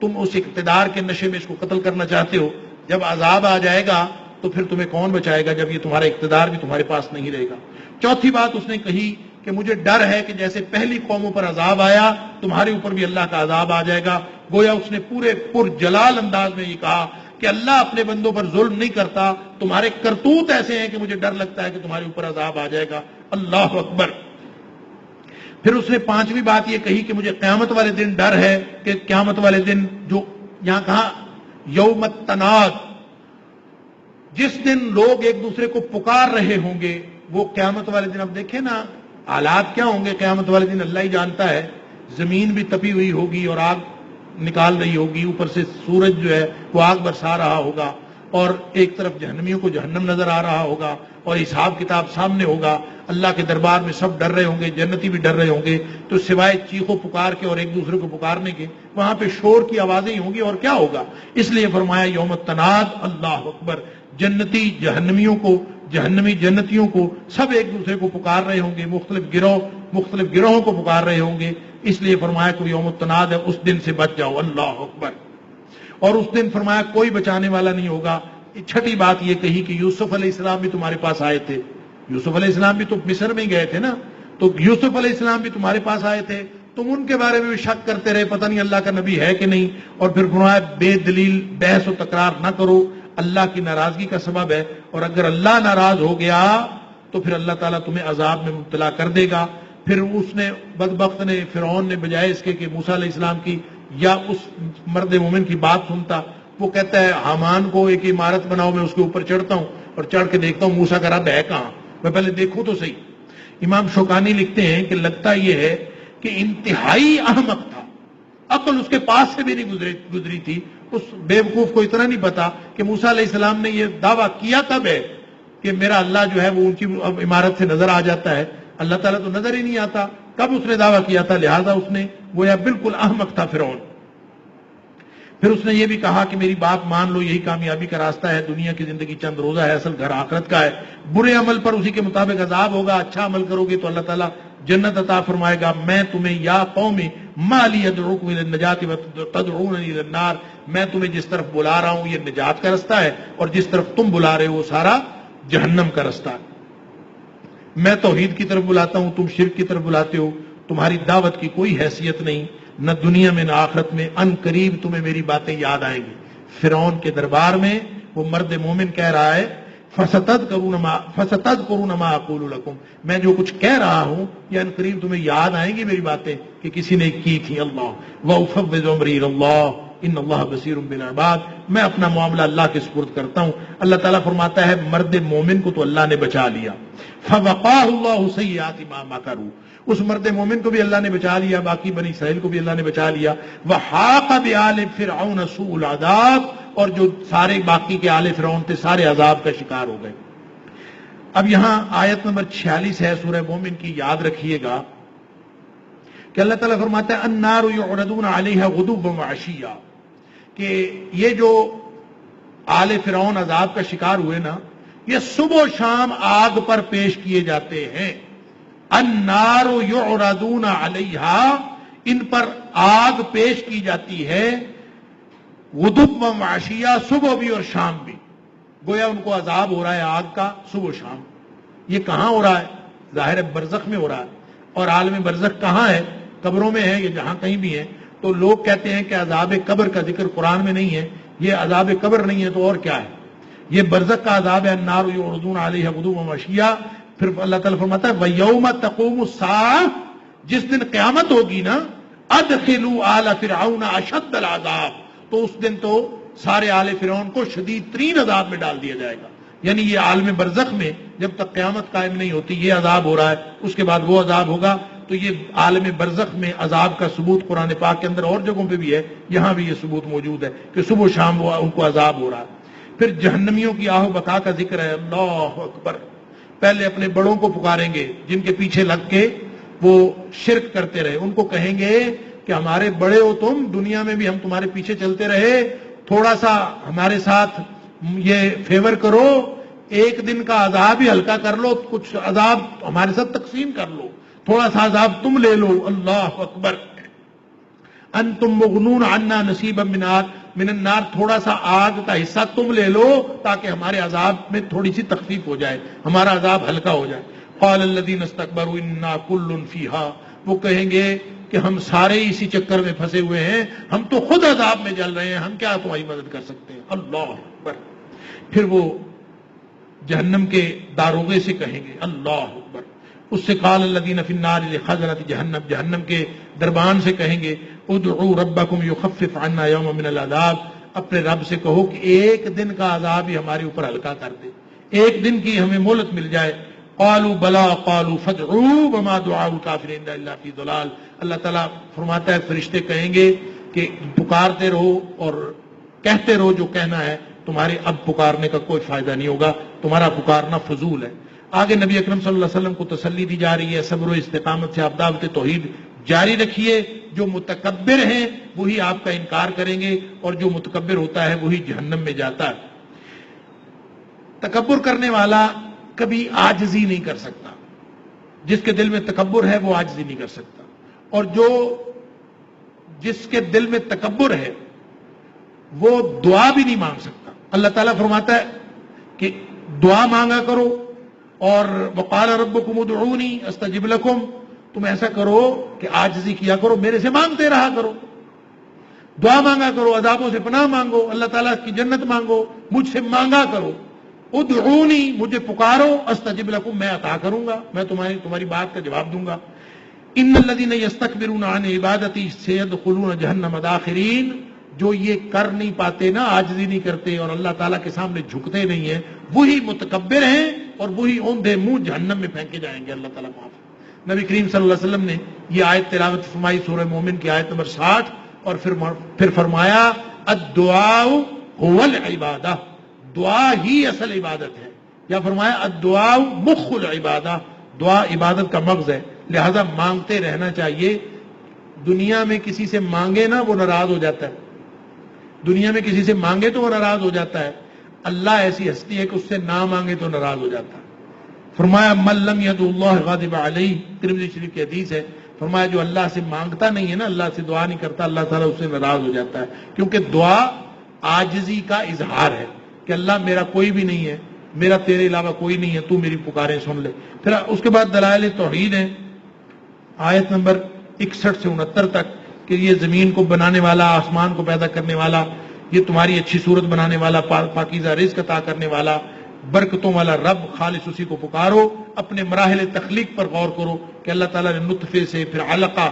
تم اس اقتدار کے نشے میں اس کو قتل کرنا چاہتے ہو، جب عذاب آ جائے گا تو پھر تمہیں کون بچائے گا جب یہ تمہارا اقتدار بھی تمہارے پاس نہیں رہے گا۔ چوتھی بات اس نے کہی کہ مجھے ڈر ہے کہ جیسے پہلی قوموں پر عذاب آیا تمہارے اوپر بھی اللہ کا عذاب آ جائے گا۔ گویا اس نے پورے پرجلال انداز میں یہ کہا کہ اللہ اپنے بندوں پر ظلم نہیں کرتا، تمہارے کرتوت ایسے ہیں کہ مجھے ڈر لگتا ہے کہ تمہارے اوپر عذاب آ جائے گا۔ اللہ اکبر۔ پھر اس نے پانچویں بات یہ کہی کہ مجھے قیامت والے دن ڈر ہے کہ قیامت والے دن جو یہاں کہا یوم التناد، جس دن لوگ ایک دوسرے کو پکار رہے ہوں گے، وہ قیامت والے دن اب دیکھیں نا حالات کیا ہوں گے قیامت والے دن اللہ ہی جانتا ہے۔ زمین بھی تپی ہوئی ہوگی اور آگ نکال رہی ہوگی، اوپر سے سورج جو ہے وہ آگ برسا رہا ہوگا، اور ایک طرف جہنمیوں کو جہنم نظر آ رہا ہوگا، اور حساب کتاب سامنے ہوگا، اللہ کے دربار میں سب ڈر رہے ہوں گے، جنتی بھی ڈر رہے ہوں گے، تو سوائے چیخو پکار کے اور ایک دوسرے کو پکارنے کے وہاں پہ شور کی آوازیں ہی ہوں گی، اور کیا ہوگا؟ اس لیے فرمایا یوم التناد، اللہ اکبر، جنتی جہنمیوں کو، جہنمی جنتیوں کو، سب ایک دوسرے کو پکار رہے ہوں گے، مختلف گروہوں کو پکار رہے ہوں گے، اس لیے فرمایا کہ یوم التناد ہے، اس دن سے بچ جاؤ، اللہ اکبر۔ اور اس دن فرمایا کوئی بچانے والا نہیں ہوگا۔ چھٹی بات یہ کہی کہ یوسف علیہ السلام بھی تمہارے پاس آئے تھے، یوسف علیہ السلام بھی تو مصر میں گئے تھے نا، تو یوسف علیہ السلام بھی تمہارے پاس آئے تھے، تم ان کے بارے میں بھی شک کرتے رہے، پتہ نہیں اللہ کا نبی ہے کہ نہیں، اور پھر فرمایا بے دلیل بحث و تکرار نہ کرو، اللہ کی ناراضگی کا سبب ہے، اور اگر اللہ ناراض ہو گیا تو پھر اللہ تعالیٰ تمہیں عذاب میں مبتلا کر دے گا۔ پھر اس نے بدبخت نے، فرعون نے، بجائے اس کے کہ موسیٰ علیہ السلام کی یا اس مرد مومن کی بات سنتا، وہ کہتا ہے حامان کو ایک عمارت بناؤ، میں اس کے اوپر چڑھتا ہوں اور چڑھ کے دیکھتا ہوں موسیٰ کا رب ہے کہاں، میں پہلے دیکھوں تو صحیح۔ امام شوکانی لکھتے ہیں کہ لگتا یہ ہے کہ انتہائی احمق تھا، عقل اس کے پاس سے بھی نہیں گزری تھی، اس بے وقوف کو اتنا نہیں پتا کہ موسیٰ علیہ السلام نے یہ دعویٰ کیا کب ہے کہ میرا اللہ جو ہے وہ اونچی عمارت سے نظر آ جاتا ہے، اللہ تعالیٰ تو نظر ہی نہیں آتا، کب اس نے دعویٰ کیا تھا؟ لہٰذا اس نے گویا بالکل احمق تھا فرعون۔ پھر اس نے یہ بھی کہا کہ میری بات مان لو، یہی کامیابی کا راستہ ہے، دنیا کی زندگی چند روزہ ہے، اصل گھر آخرت کا ہے، برے عمل پر اسی کے مطابق عذاب ہوگا، اچھا عمل کرو گے تو اللہ تعالیٰ جنت عطا فرمائے گا۔ میں تمہیں یا قوم ما لی ادعوکم الی النجات وتدعوننی الی النار، میں تمہیں جس طرف بلا رہا ہوں یہ نجات کا رستہ ہے، اور جس طرف تم بلا رہے ہو وہ سارا جہنم کا رستہ ہے۔ میں توحید کی طرف بلاتا ہوں، تم شرک کی طرف بلاتے ہو، تمہاری دعوت کی کوئی حیثیت نہیں، نہ دنیا میں نہ آخرت میں، ان قریب تمہیں میری باتیں یاد آئیں گی۔ فرعون کے دربار میں وہ مرد مومن کہہ رہا ہے فَسَتَذْكُرُونَ مَا أَقُولُ لَكُمْ، میں جو کچھ کہہ رہا ہوں یہ ان قریب تمہیں یاد آئیں گی میری باتیں کہ کسی نے کی تھی۔ اللہ وَأُفَوِّضُ أَمْرِي إِلَى اللَّهِ إِنَّ اللَّهَ بَصِيرٌ بِالْعِبَادِ، میں اپنا معاملہ اللہ کے سپرد کرتا ہوں۔ اللہ تعالیٰ فرماتا ہے مرد مومن کو تو اللہ نے بچا لیا، فَوَقَاهُ اللَّهُ سَيِّئَاتِ مَا مَكَرُوا، اس مرد مومن کو بھی اللہ نے بچا لیا، باقی بنی اسرائیل کو بھی اللہ نے بچا لیا۔ وَحَاقَ بِآلِ فِرْعَوْنَ سُوءُ الْعَذَابِ، اور جو سارے باقی کے آل فرعون تھے سارے عذاب کا شکار ہو گئے۔ اب یہاں آیت نمبر 46 ہے سورہ مومن کی، یاد رکھیے گا کہ اللہ تعالیٰ فرماتا ہے النار یعرضون علیہا غدوا وعشیا، کہ یہ جو آل فرعون عذاب کا شکار ہوئے نا، یہ صبح و شام آگ پر پیش کیے جاتے ہیں۔ النار یعرضون علیہا، ان پر آگ پیش کی جاتی ہے، غدوا وعشیا، صبح بھی اور شام بھی، گویا ان کو عذاب ہو رہا ہے آگ کا صبح و شام۔ یہ کہاں ہو رہا ہے؟ ظاہر ہے برزخ میں ہو رہا ہے، اور عالم برزخ کہاں ہے؟ قبروں میں ہے، یہ جہاں کہیں بھی ہے۔ تو لوگ کہتے ہیں کہ عذاب قبر کا ذکر قرآن میں نہیں ہے، یہ عذاب قبر نہیں ہے تو اور کیا ہے؟ یہ برزخ کا عذاب ہے، النار یعرضون علیہا غدوا وعشیا۔ پھر اللہ تعالیٰ فرماتا ہے وَيَوْمَ تَقُومُ السَّاعَةُ، جس دن قیامت ہوگی نا، أَدْخِلُوا آلَ فِرْعَوْنَ أَشَدَّ الْعَذَابِ، تو اس دن تو سارے آل فرعون کو شدید ترین عذاب میں ڈال دیا جائے گا۔ یعنی یہ عالم برزخ میں جب تک قیامت قائم نہیں ہوتی یہ عذاب ہو رہا ہے، اس کے بعد وہ عذاب ہوگا۔ تو یہ عالم برزخ میں عذاب کا ثبوت قرآن پاک کے اندر اور جگہوں پہ بھی ہے، یہاں بھی یہ ثبوت موجود ہے کہ صبح و شام ان کو عذاب ہو رہا ہے۔ پھر جہنمیوں کی آہ و بکا کا ذکر ہے، اللہ اکبر۔ پہلے اپنے بڑوں کو پکاریں گے جن کے پیچھے لگ کے وہ شرک کرتے رہے، ان کو کہیں گے کہ ہمارے بڑے ہو تم، دنیا میں بھی ہم تمہارے پیچھے چلتے رہے، تھوڑا سا ہمارے ساتھ یہ فیور کرو، ایک دن کا عذاب ہی ہلکا کر لو، کچھ عذاب ہمارے ساتھ تقسیم کر لو تھوڑا سا عذاب تم لے لو. اللہ اکبر. انتم مغنون عنا نصیبا من النار, تھوڑا سا آگ کا حصہ تم لے لو تاکہ ہمارے عذاب میں تھوڑی سی تخفیف ہو جائے, ہمارا عذاب ہلکا ہو جائے. قال الذین استکبروا انا کل فیہا, وہ کہیں گے کہ ہم سارے اسی چکر میں پھنسے ہوئے ہیں, ہم تو خود عذاب میں جل رہے ہیں, ہم کیا تمہاری مدد کر سکتے ہیں. اللہ اکبر. پھر وہ جہنم کے داروغے سے کہیں گے, اللہ اکبر, اس سے قال الذین فی النار لخزنۃ جہنم, جہنم کے دربان سے کہیں گے ادعوا ربکم یخفف عنا یوما من العذاب, اپنے رب سے کہو کہ ایک دن کا عذاب ہی ہمارے اوپر ہلکا کر دے, ایک دن کی ہمیں مہلت مل جائے. قالوا بلا قالوا فادعوا وما دعاء الکافرین الا فی ضلال. اللہ تعالیٰ فرماتا ہے فرشتے کہیں گے کہ پکارتے رہو اور کہتے رہو جو کہنا ہے, تمہارے اب پکارنے کا کوئی فائدہ نہیں ہوگا, تمہارا پکارنا فضول ہے. آگے نبی اکرم صلی اللہ علیہ وسلم کو تسلی دی جا رہی ہے, صبر و استقامت سے آپ دعوت توحید جاری رکھیے. جو متکبر ہیں وہی آپ کا انکار کریں گے, اور جو متکبر ہوتا ہے وہی جہنم میں جاتا ہے. تکبر کرنے والا کبھی عاجزی نہیں کر سکتا, جس کے دل میں تکبر ہے وہ عاجزی نہیں کر سکتا, اور جس کے دل میں تکبر ہے وہ دعا بھی نہیں مانگ سکتا. اللہ تعالیٰ فرماتا ہے کہ دعا مانگا کرو, اور وقال ربکم ادعونی استجب لکم, تم ایسا کرو کہ عاجزی کیا کرو, میرے سے مانگتے رہا کرو, دعا مانگا کرو, عذابوں سے پناہ مانگو, اللہ تعالیٰ کی جنت مانگو, مجھ سے مانگا کرو. ادعونی, مجھے پکارو, استجب لکم, میں عطا کروں گا, میں تمہاری بات کا جواب دوں گا. ان الذین یستکبرون عن عبادتی سیدخلون جہنم داخرین, جو یہ کر نہیں پاتے نا, عاجزی نہیں کرتے اور اللہ تعالیٰ کے سامنے جھکتے نہیں ہیں, وہی متکبر ہیں اور وہی اوندھے منہ جہنم میں پھینکے جائیں گے. اللہ تعالیٰ معاف. نبی کریم صلی اللہ علیہ وسلم نے یہ آیت تلاوت فرمائی سورہ مومن کی آیت نمبر 60, اور پھر فرمایا الدعاء هو العبادہ, دعا ہی اصل عبادت ہے. یا فرمایا الدعاء مخ العبادہ, دعا عبادت کا مغز ہے, لہذا مانگتے رہنا چاہیے. دنیا میں کسی سے مانگے نا وہ ناراض ہو جاتا ہے, دنیا میں کسی سے مانگے تو وہ ناراض ہو جاتا ہے, اللہ ایسی ہستی ہے کہ اس سے نہ مانگے تو ناراض ہو جاتا ہے. فرمایا من لم يدع اللہ غاضب علیہ, ترمذی شریف کی حدیث ہے. فرمایا جو اللہ سے مانگتا نہیں ہے نا, اللہ سے دعا نہیں کرتا, اللہ تعالیٰ اس سے ناراض ہو جاتا ہے, کیونکہ دعا عاجزی کا اظہار ہے کہ اللہ میرا کوئی بھی نہیں ہے, میرا تیرے علاوہ کوئی نہیں ہے, تو میری پکاریں سن لے. پھر اس کے بعد دلائل توحید ہیں, آیت نمبر 61 سے 69 تک, کہ یہ زمین کو بنانے والا, آسمان کو پیدا کرنے والا, یہ تمہاری اچھی صورت بنانے والا, پاکیزہ رزق عطا کرنے والا, برکتوں والا رب, خالص اسی کو پکارو. اپنے مراحل تخلیق پر غور کرو کہ اللہ تعالیٰ نے نطفے سے, پھر علقہ,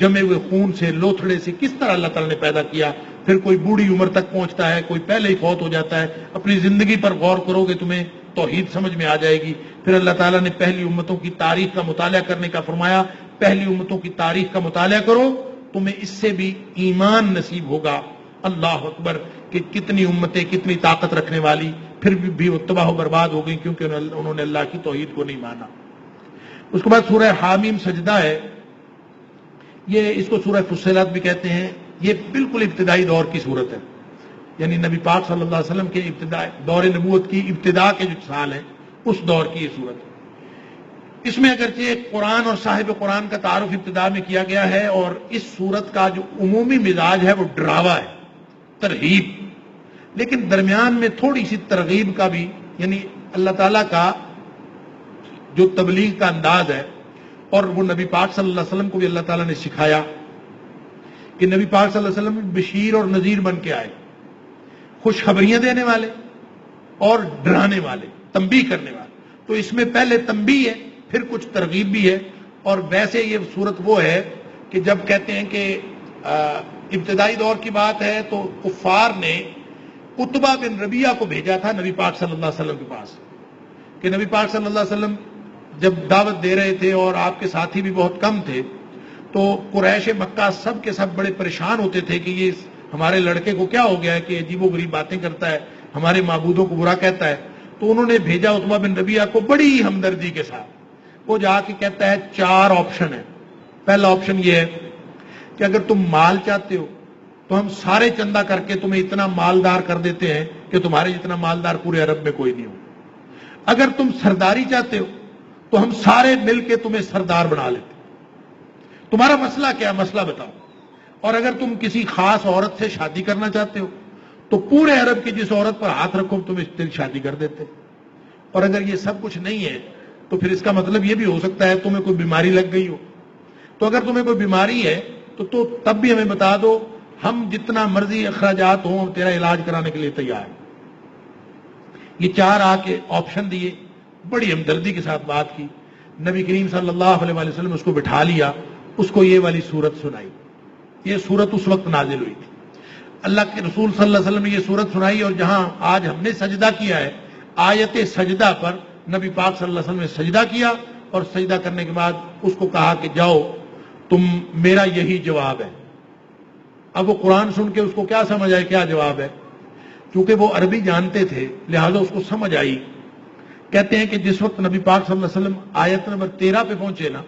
جمے ہوئے خون سے, لوتھڑے سے کس طرح اللہ تعالیٰ نے پیدا کیا. پھر کوئی بوڑھی عمر تک پہنچتا ہے, کوئی پہلے ہی فوت ہو جاتا ہے. اپنی زندگی پر غور کرو گے تمہیں توحید سمجھ میں آ جائے گی. پھر اللہ تعالیٰ نے پہلی امتوں کی تاریخ کا مطالعہ کرنے کا فرمایا, پہلی امتوں کی تاریخ کا مطالعہ کرو, تمہیں اس سے بھی ایمان نصیب ہوگا. اللہ اکبر, کہ کتنی امتیں کتنی طاقت رکھنے والی پھر بھی وہ تباہ و برباد ہو گئی کیونکہ انہوں نے اللہ کی توحید کو نہیں مانا. اس کے بعد سورہ حامیم سجدہ ہے, یہ اس کو سورہ فصلت بھی کہتے ہیں. یہ بالکل ابتدائی دور کی صورت ہے, یعنی نبی پاک صلی اللہ علیہ وسلم کے ابتدائی دور نبوت کی ابتدا کے جو سال ہیں اس دور کی یہ صورت ہے. اس میں اگرچہ قرآن اور صاحب قرآن کا تعارف ابتدا میں کیا گیا ہے, اور اس صورت کا جو عمومی مزاج ہے وہ ڈراوا ہے, ترغیب, لیکن درمیان میں تھوڑی سی ترغیب کا بھی, یعنی اللہ تعالیٰ کا جو تبلیغ کا انداز ہے, اور وہ نبی پاک صلی اللہ علیہ وسلم کو بھی اللہ تعالیٰ نے سکھایا کہ نبی پاک صلی اللہ علیہ وسلم بشیر اور نذیر بن کے آئے, خوشخبریاں دینے والے اور ڈرانے والے, تنبیہ کرنے والے. تو اس میں پہلے تنبیہ ہے, پھر کچھ ترغیب بھی ہے. اور ویسے یہ صورت وہ ہے کہ جب کہتے ہیں کہ ابتدائی دور کی بات ہے تو کفار نے عتبہ بن ربیعہ کو بھیجا تھا نبی پاک صلی اللہ علیہ وسلم کے پاس, کہ نبی پاک صلی اللہ علیہ وسلم جب دعوت دے رہے تھے اور آپ کے ساتھی بھی بہت کم تھے, تو قریش مکہ سب کے سب بڑے پریشان ہوتے تھے کہ یہ ہمارے لڑکے کو کیا ہو گیا ہے کہ عجیب و غریب باتیں کرتا ہے, ہمارے معبودوں کو برا کہتا ہے. تو انہوں نے بھیجا عتبہ بن ربیعہ کو بڑی ہمدردی کے ساتھ. وہ جا کے کہتا ہے 4 آپشن ہیں. پہلا آپشن یہ ہے کہ اگر تم مال چاہتے ہو تو ہم سارے چندہ کر کے تمہیں اتنا مالدار کر دیتے ہیں کہ تمہارے جتنا مالدار پورے عرب میں کوئی نہیں ہو. اگر تم سرداری چاہتے ہو تو ہم سارے مل کے تمہیں سردار بنا لیتے. تمہارا مسئلہ کیا، مسئلہ بتاؤ. اور اگر تم کسی خاص عورت سے شادی کرنا چاہتے ہو تو پورے عرب کی جس عورت پر ہاتھ رکھو تم اس سے شادی کر دیتے. اور اگر یہ سب کچھ نہیں ہے تو پھر اس کا مطلب یہ بھی ہو سکتا ہے تمہیں کوئی بیماری لگ گئی ہو. تو اگر تمہیں کوئی بیماری ہے تو تب بھی ہمیں بتا دو، ہم جتنا مرضی اخراجات ہوں تیرا علاج کرانے کے لیے تیار ہیں. یہ 4 آ کے آپشن دیے، بڑی ہمدردی کے ساتھ بات کی. نبی کریم صلی اللہ علیہ وسلم نے اس کو بٹھا لیا، اس کو یہ والی سورت سنائی. یہ سورت اس وقت نازل ہوئی تھی. اللہ کے رسول صلی اللہ علیہ وسلم نے یہ سورت سنائی، اور جہاں آج ہم نے سجدہ کیا ہے آیت سجدہ پر نبی پاک صلی اللہ علیہ وسلم نے سجدہ کیا، اور سجدہ کرنے کے بعد اس کو کہا کہ جاؤ تم، میرا یہی جواب ہے. اب وہ قرآن سن کے اس کو کیا سمجھ آئے کیا جواب ہے، کیونکہ وہ عربی جانتے تھے لہذا اس کو سمجھ آئی. کہتے ہیں کہ جس وقت نبی پاک صلی اللہ علیہ وسلم آیت نمبر 13 پہ پہنچے نا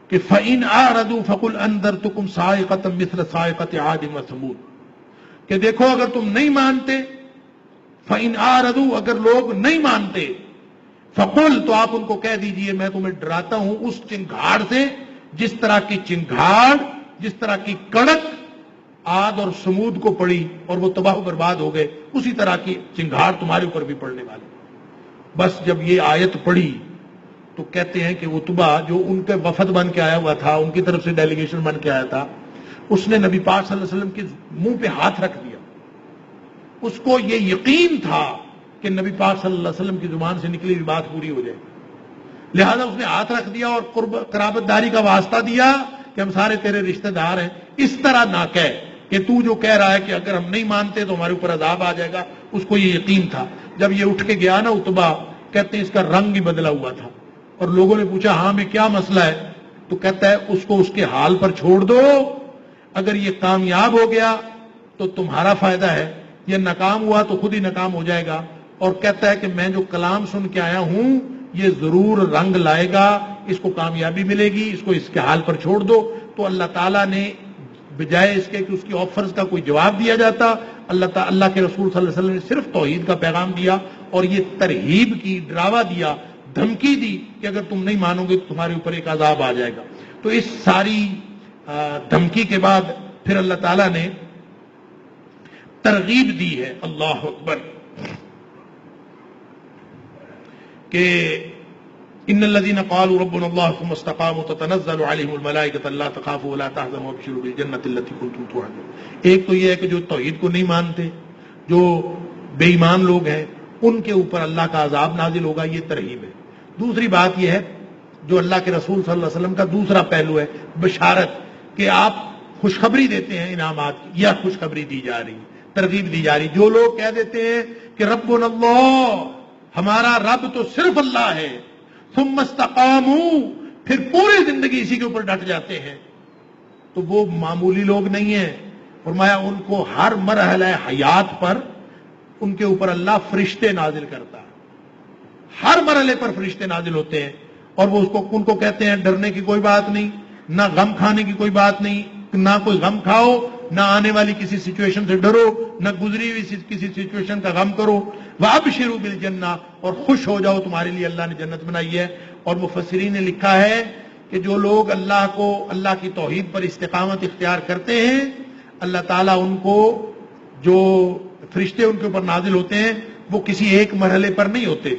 کہ فَإِنْ أَعْرَضُوا فَقُلْ أَنذَرْتُكُمْ صَاعِقَةً مِثْلَ صَاعِقَةِ عَادٍ وَثَمُودَ، کہ دیکھو اگر تم نہیں مانتے، فَإِنْ أَعْرَضُوا، اگر لوگ نہیں مانتے، فَقُلْ، تو آپ ان کو کہہ دیجئے میں تمہیں ڈراتا ہوں اس چنگھاڑ سے جس طرح کی چنگھاڑ، جس طرح کی کڑک عاد اور سمود کو پڑی اور وہ تباہ و برباد ہو گئے، اسی طرح کی چنگھاڑ تمہارے اوپر بھی پڑنے والی. بس جب یہ آیت پڑھی تو کہتے ہیں کہ عتبہ جو ان کے وفد بن کے آیا ہوا تھا، ان کی طرف سے ڈیلیگیشن بن کے آیا تھا، اس نے نبی پاک صلی اللہ علیہ وسلم کے منہ پہ ہاتھ رکھ دیا. اس کو یہ یقین تھا کہ نبی پاک صلی اللہ علیہ وسلم کی زبان سے نکلی ہوئی بات پوری ہو جائے، لہذا اس نے ہاتھ رکھ دیا اور قرابت داری کا واسطہ دیا کہ ہم سارے تیرے رشتہ دار ہیں. اس طرح نہ کہہ کہ تو جو کہہ رہا ہے کہ اگر ہم نہیں مانتے تو ہمارے اوپر عذاب آ جائے گا. اس کو یہ یقین تھا. جب یہ اٹھ کے گیا نا عتبہ، کہتے ہیں اس کا رنگ بھی بدلا ہوا تھا، اور لوگوں نے پوچھا ہاں میں کیا مسئلہ ہے، تو کہتا ہے اس کو اس کے حال پر چھوڑ دو، اگر یہ کامیاب ہو گیا تو تمہارا فائدہ ہے، یہ ناکام ہوا تو خود ہی ناکام ہو جائے گا. اور کہتا ہے کہ میں جو کلام سن کے آیا ہوں یہ ضرور رنگ لائے گا، اس کو کامیابی ملے گی، اس کو اس کے حال پر چھوڑ دو. تو اللہ تعالیٰ نے بجائے اس کے کہ اس کی آفرز کا کوئی جواب دیا جاتا، اللہ کے رسول صلی اللہ علیہ وسلم نے صرف توحید کا پیغام دیا اور یہ ترہیب کی، ڈراوا دیا، دھمکی دی کہ اگر تم نہیں مانو گے تو تمہارے اوپر ایک عذاب آ جائے گا. تو اس ساری دھمکی کے بعد پھر اللہ تعالیٰ نے ترغیب دی ہے، اللہ اکبر، کہ ان الذين قالوا ربنا الله ثم استقاموا تتنزل عليهم الملائكه الا تخافوا ولا تحزنوا وابشروا بالجنه التي كنتم توعدون. ایک تو یہ ہے کہ جو توحید کو نہیں مانتے، جو بے ایمان لوگ ہیں، ان کے اوپر اللہ کا عذاب نازل ہوگا، یہ ترغیب ہے. دوسری بات یہ ہے جو اللہ کے رسول صلی اللہ علیہ وسلم کا دوسرا پہلو ہے، بشارت، کہ آپ خوشخبری دیتے ہیں انعامات کی، یا خوشخبری دی جا رہی، ترغیب دی جا رہی. جو لوگ کہہ دیتے ہیں کہ ربنا اللہ، ہمارا رب تو صرف اللہ ہے، ثم استقاموا، پھر پوری زندگی اسی کے اوپر ڈٹ جاتے ہیں، تو وہ معمولی لوگ نہیں ہیں. فرمایا ان کو ہر مرحلہ حیات پر ان کے اوپر اللہ فرشتے نازل کرتا ہے، ہر مرحلے پر فرشتے نازل ہوتے ہیں، اور وہ ان کو کہتے ہیں ڈرنے کی کوئی بات نہیں، نہ غم کھانے کی کوئی بات نہیں، نہ کوئی غم کھاؤ، نہ آنے والی کسی سچویشن سے ڈرو، نہ گزری ہوئی کسی سچویشن کا غم کرو. وَأَبْشِرُوا بِالْجَنَّةِ، اور خوش ہو جاؤ، تمہارے لیے اللہ نے جنت بنائی ہے. اور مفسرین نے لکھا ہے کہ جو لوگ اللہ کی توحید پر استقامت اختیار کرتے ہیں، اللہ تعالیٰ ان کو، جو فرشتے ان کے اوپر نازل ہوتے ہیں وہ کسی ایک مرحلے پر نہیں ہوتے،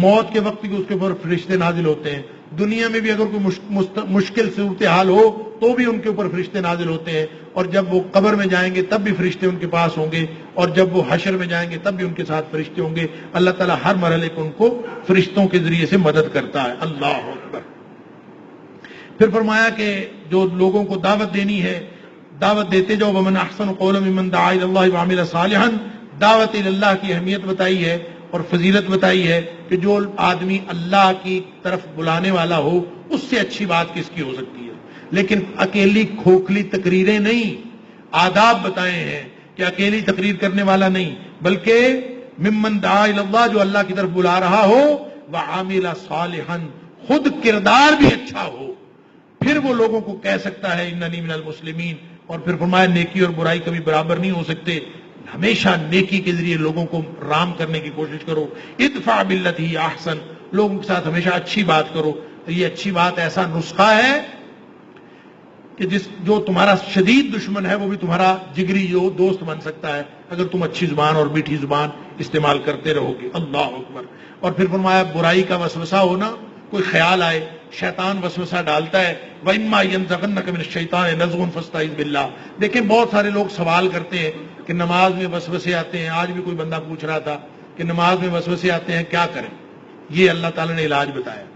موت کے وقت بھی اس کے اوپر فرشتے نازل ہوتے ہیں، دنیا میں بھی اگر کوئی مشکل صورتحال ہو تو بھی ان کے اوپر فرشتے نازل ہوتے ہیں، اور جب وہ قبر میں جائیں گے تب بھی فرشتے ان کے پاس ہوں گے، اور جب وہ حشر میں جائیں گے تب بھی ان کے ساتھ فرشتے ہوں گے. اللہ تعالیٰ ہر مرحلے کو ان کو فرشتوں کے ذریعے سے مدد کرتا ہے. اللہ اکبر. پھر فرمایا کہ جو لوگوں کو دعوت دینی ہے، دعوت دیتے جاؤ. ومن احسن قولا ممن دعا الی اللہ وعمل صالحا، دعوت الی اللہ کی اہمیت بتائی ہے اور فضیلت بتائی ہے کہ جو آدمی اللہ کی طرف بلانے والا ہو اس سے اچھی بات کس کی ہو سکتی ہے. لیکن اکیلی کھوکھلی تقریریں نہیں، آداب بتائے ہیں کہ اکیلی تقریر کرنے والا نہیں، بلکہ ممن دعا الی اللہ، جو اللہ کی طرف بلا رہا ہو، وعمل صالحا، خود کردار بھی اچھا ہو، پھر وہ لوگوں کو کہہ سکتا ہے اننی من المسلمین. اور پھر فرمایا نیکی اور برائی کبھی برابر نہیں ہو سکتے، ہمیشہ نیکی کے ذریعے لوگوں کو رام کرنے کی کوشش کرو. ادفع باللتی احسن، لوگوں کے ساتھ ہمیشہ اچھی بات کرو. یہ اچھی بات ایسا نسخہ ہے کہ جو تمہارا شدید دشمن ہے وہ بھی تمہارا جگری دوست بن سکتا ہے اگر تم اچھی زبان اور میٹھی زبان استعمال کرتے رہو گے. اللہ اکبر. اور پھر فرمایا برائی کا وسوسہ ہونا، کوئی خیال آئے، شیطان وسوسہ ڈالتا ہے. وَإِمَّا يَنزَغَنَّكَ مِنَ الشَّيْطَانِ نَزْغٌ فَاسْتَعِذْ بِاللَّهِ. دیکھیں بہت سارے لوگ سوال کرتے ہیں کہ نماز میں وسوسے آتے ہیں. آج بھی کوئی بندہ پوچھ رہا تھا کہ نماز میں وسوسے آتے ہیں کیا کریں. یہ اللہ تعالیٰ نے علاج بتایا.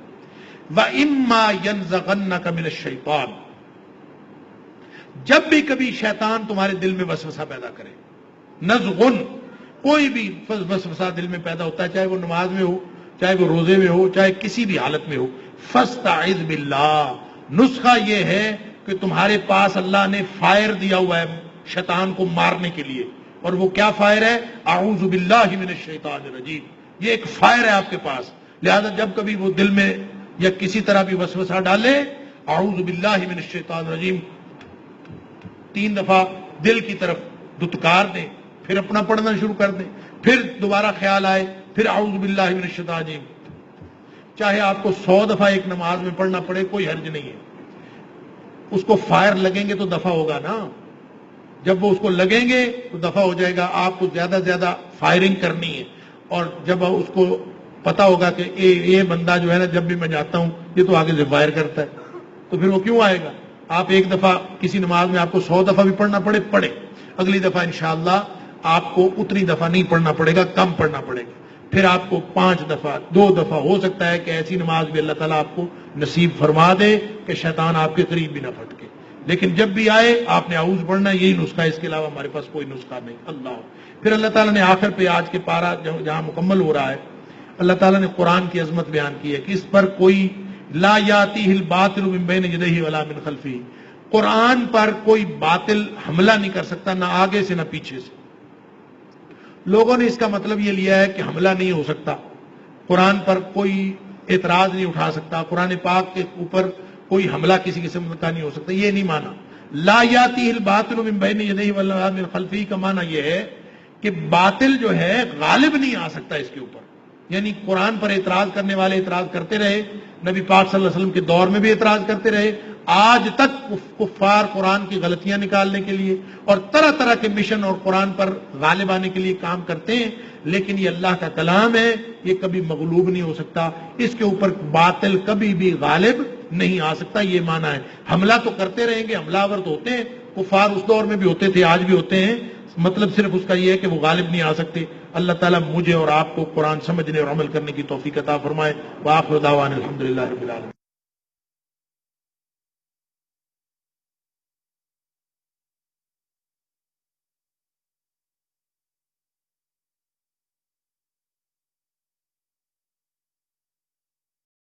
وَإِمَّا يَنزَغَنَّكَ مِنَ الشَّيْطَانِ، جب بھی کبھی شیطان تمہارے دل میں وسوسہ پیدا کرے، نزغن، کوئی بھی وسوسہ دل میں پیدا ہوتا ہے، چاہے وہ نماز میں ہو، چاہے وہ روزے میں ہو، چاہے کسی بھی حالت میں ہو، فاستعذ باللہ. نسخہ یہ ہے کہ تمہارے پاس اللہ نے فائر دیا ہوا ہے شیطان کو مارنے کے لیے، اور وہ کیا فائر ہے؟ اعوذ باللہ من الشیطان الرجیم. یہ ایک فائر ہے آپ کے پاس. لہذا جب کبھی وہ دل میں یا کسی طرح بھی وسوسہ ڈالے، اعوذ باللہ من الشیطان الرجیم 3 دفعہ دل کی طرف دتکار دیں، پھر اپنا پڑھنا شروع کر دیں، پھر دوبارہ خیال آئے، پھر اعوذ باللہ من الشیطان الرجیم. چاہے آپ کو 100 دفعہ ایک نماز میں پڑھنا پڑے، کوئی حرج نہیں ہے. اس کو فائر لگیں گے تو دفع ہوگا نا. جب وہ اس کو لگیں گے تو دفع ہو جائے گا. آپ کو زیادہ سے زیادہ فائرنگ کرنی ہے. اور جب اس کو پتا ہوگا کہ یہ بندہ جو ہے نا جب بھی میں جاتا ہوں یہ تو آگے سے فائر کرتا ہے، تو پھر وہ کیوں آئے گا. آپ ایک دفعہ کسی نماز میں آپ کو 100 دفعہ بھی پڑھنا پڑے، پڑھے. اگلی دفعہ انشاءاللہ آپ کو اتنی دفعہ نہیں پڑھنا پڑے گا، کم پڑھنا پڑے گا. پھر آپ کو 5 دفعہ 2 دفعہ، ہو سکتا ہے کہ ایسی نماز بھی اللہ تعالیٰ آپ کو نصیب فرما دے کہ شیطان آپ کے قریب بھی نہ پھٹکے. لیکن جب بھی آئے آپ نے اعوذ پڑھنا، یہی نسخہ ہے، اس کے علاوہ ہمارے پاس کوئی نسخہ نہیں. اللہ. پھر اللہ تعالیٰ نے آخر پہ آج کے پارہ جہاں مکمل ہو رہا ہے، اللہ تعالیٰ نے قرآن کی عظمت بیان کی ہے کہ اس پر کوئی لا یاتیہ الباطل من بین یدیہ ولا من خلفہ، قرآن پر کوئی باطل حملہ نہیں کر سکتا، نہ آگے سے نہ پیچھے سے. لوگوں نے اس کا مطلب یہ لیا ہے کہ حملہ نہیں ہو سکتا، قرآن پر کوئی اعتراض نہیں اٹھا سکتا، قرآن پاک کے اوپر کوئی حملہ کسی قسم کا نہیں ہو سکتا. یہ نہیں مانا. لا یاتیہ الباطل من بین یدیہ ولا من خلفہ کا معنی یہ ہے کہ باطل جو ہے غالب نہیں آ سکتا اس کے اوپر. یعنی قرآن پر اعتراض کرنے والے اعتراض کرتے رہے، نبی پاک صلی اللہ علیہ وسلم کے دور میں بھی اعتراض کرتے رہے، آج تک کفار قرآن کی غلطیاں نکالنے کے لیے اور طرح طرح کے مشن اور قرآن پر غالب آنے کے لیے کام کرتے ہیں. لیکن یہ اللہ کا کلام ہے، یہ کبھی مغلوب نہیں ہو سکتا، اس کے اوپر باطل کبھی بھی غالب نہیں آ سکتا. یہ معنی ہے. حملہ تو کرتے رہیں گے، حملہ آور تو ہوتے ہیں، کفار اس دور میں بھی ہوتے تھے، آج بھی ہوتے ہیں. مطلب صرف اس کا یہ ہے کہ وہ غالب نہیں آ سکتے. اللہ تعالیٰ مجھے اور آپ کو قرآن سمجھنے اور عمل کرنے کی توفیق عطا فرمائے. وآخر دعوانا الحمدللہ رب العالمین.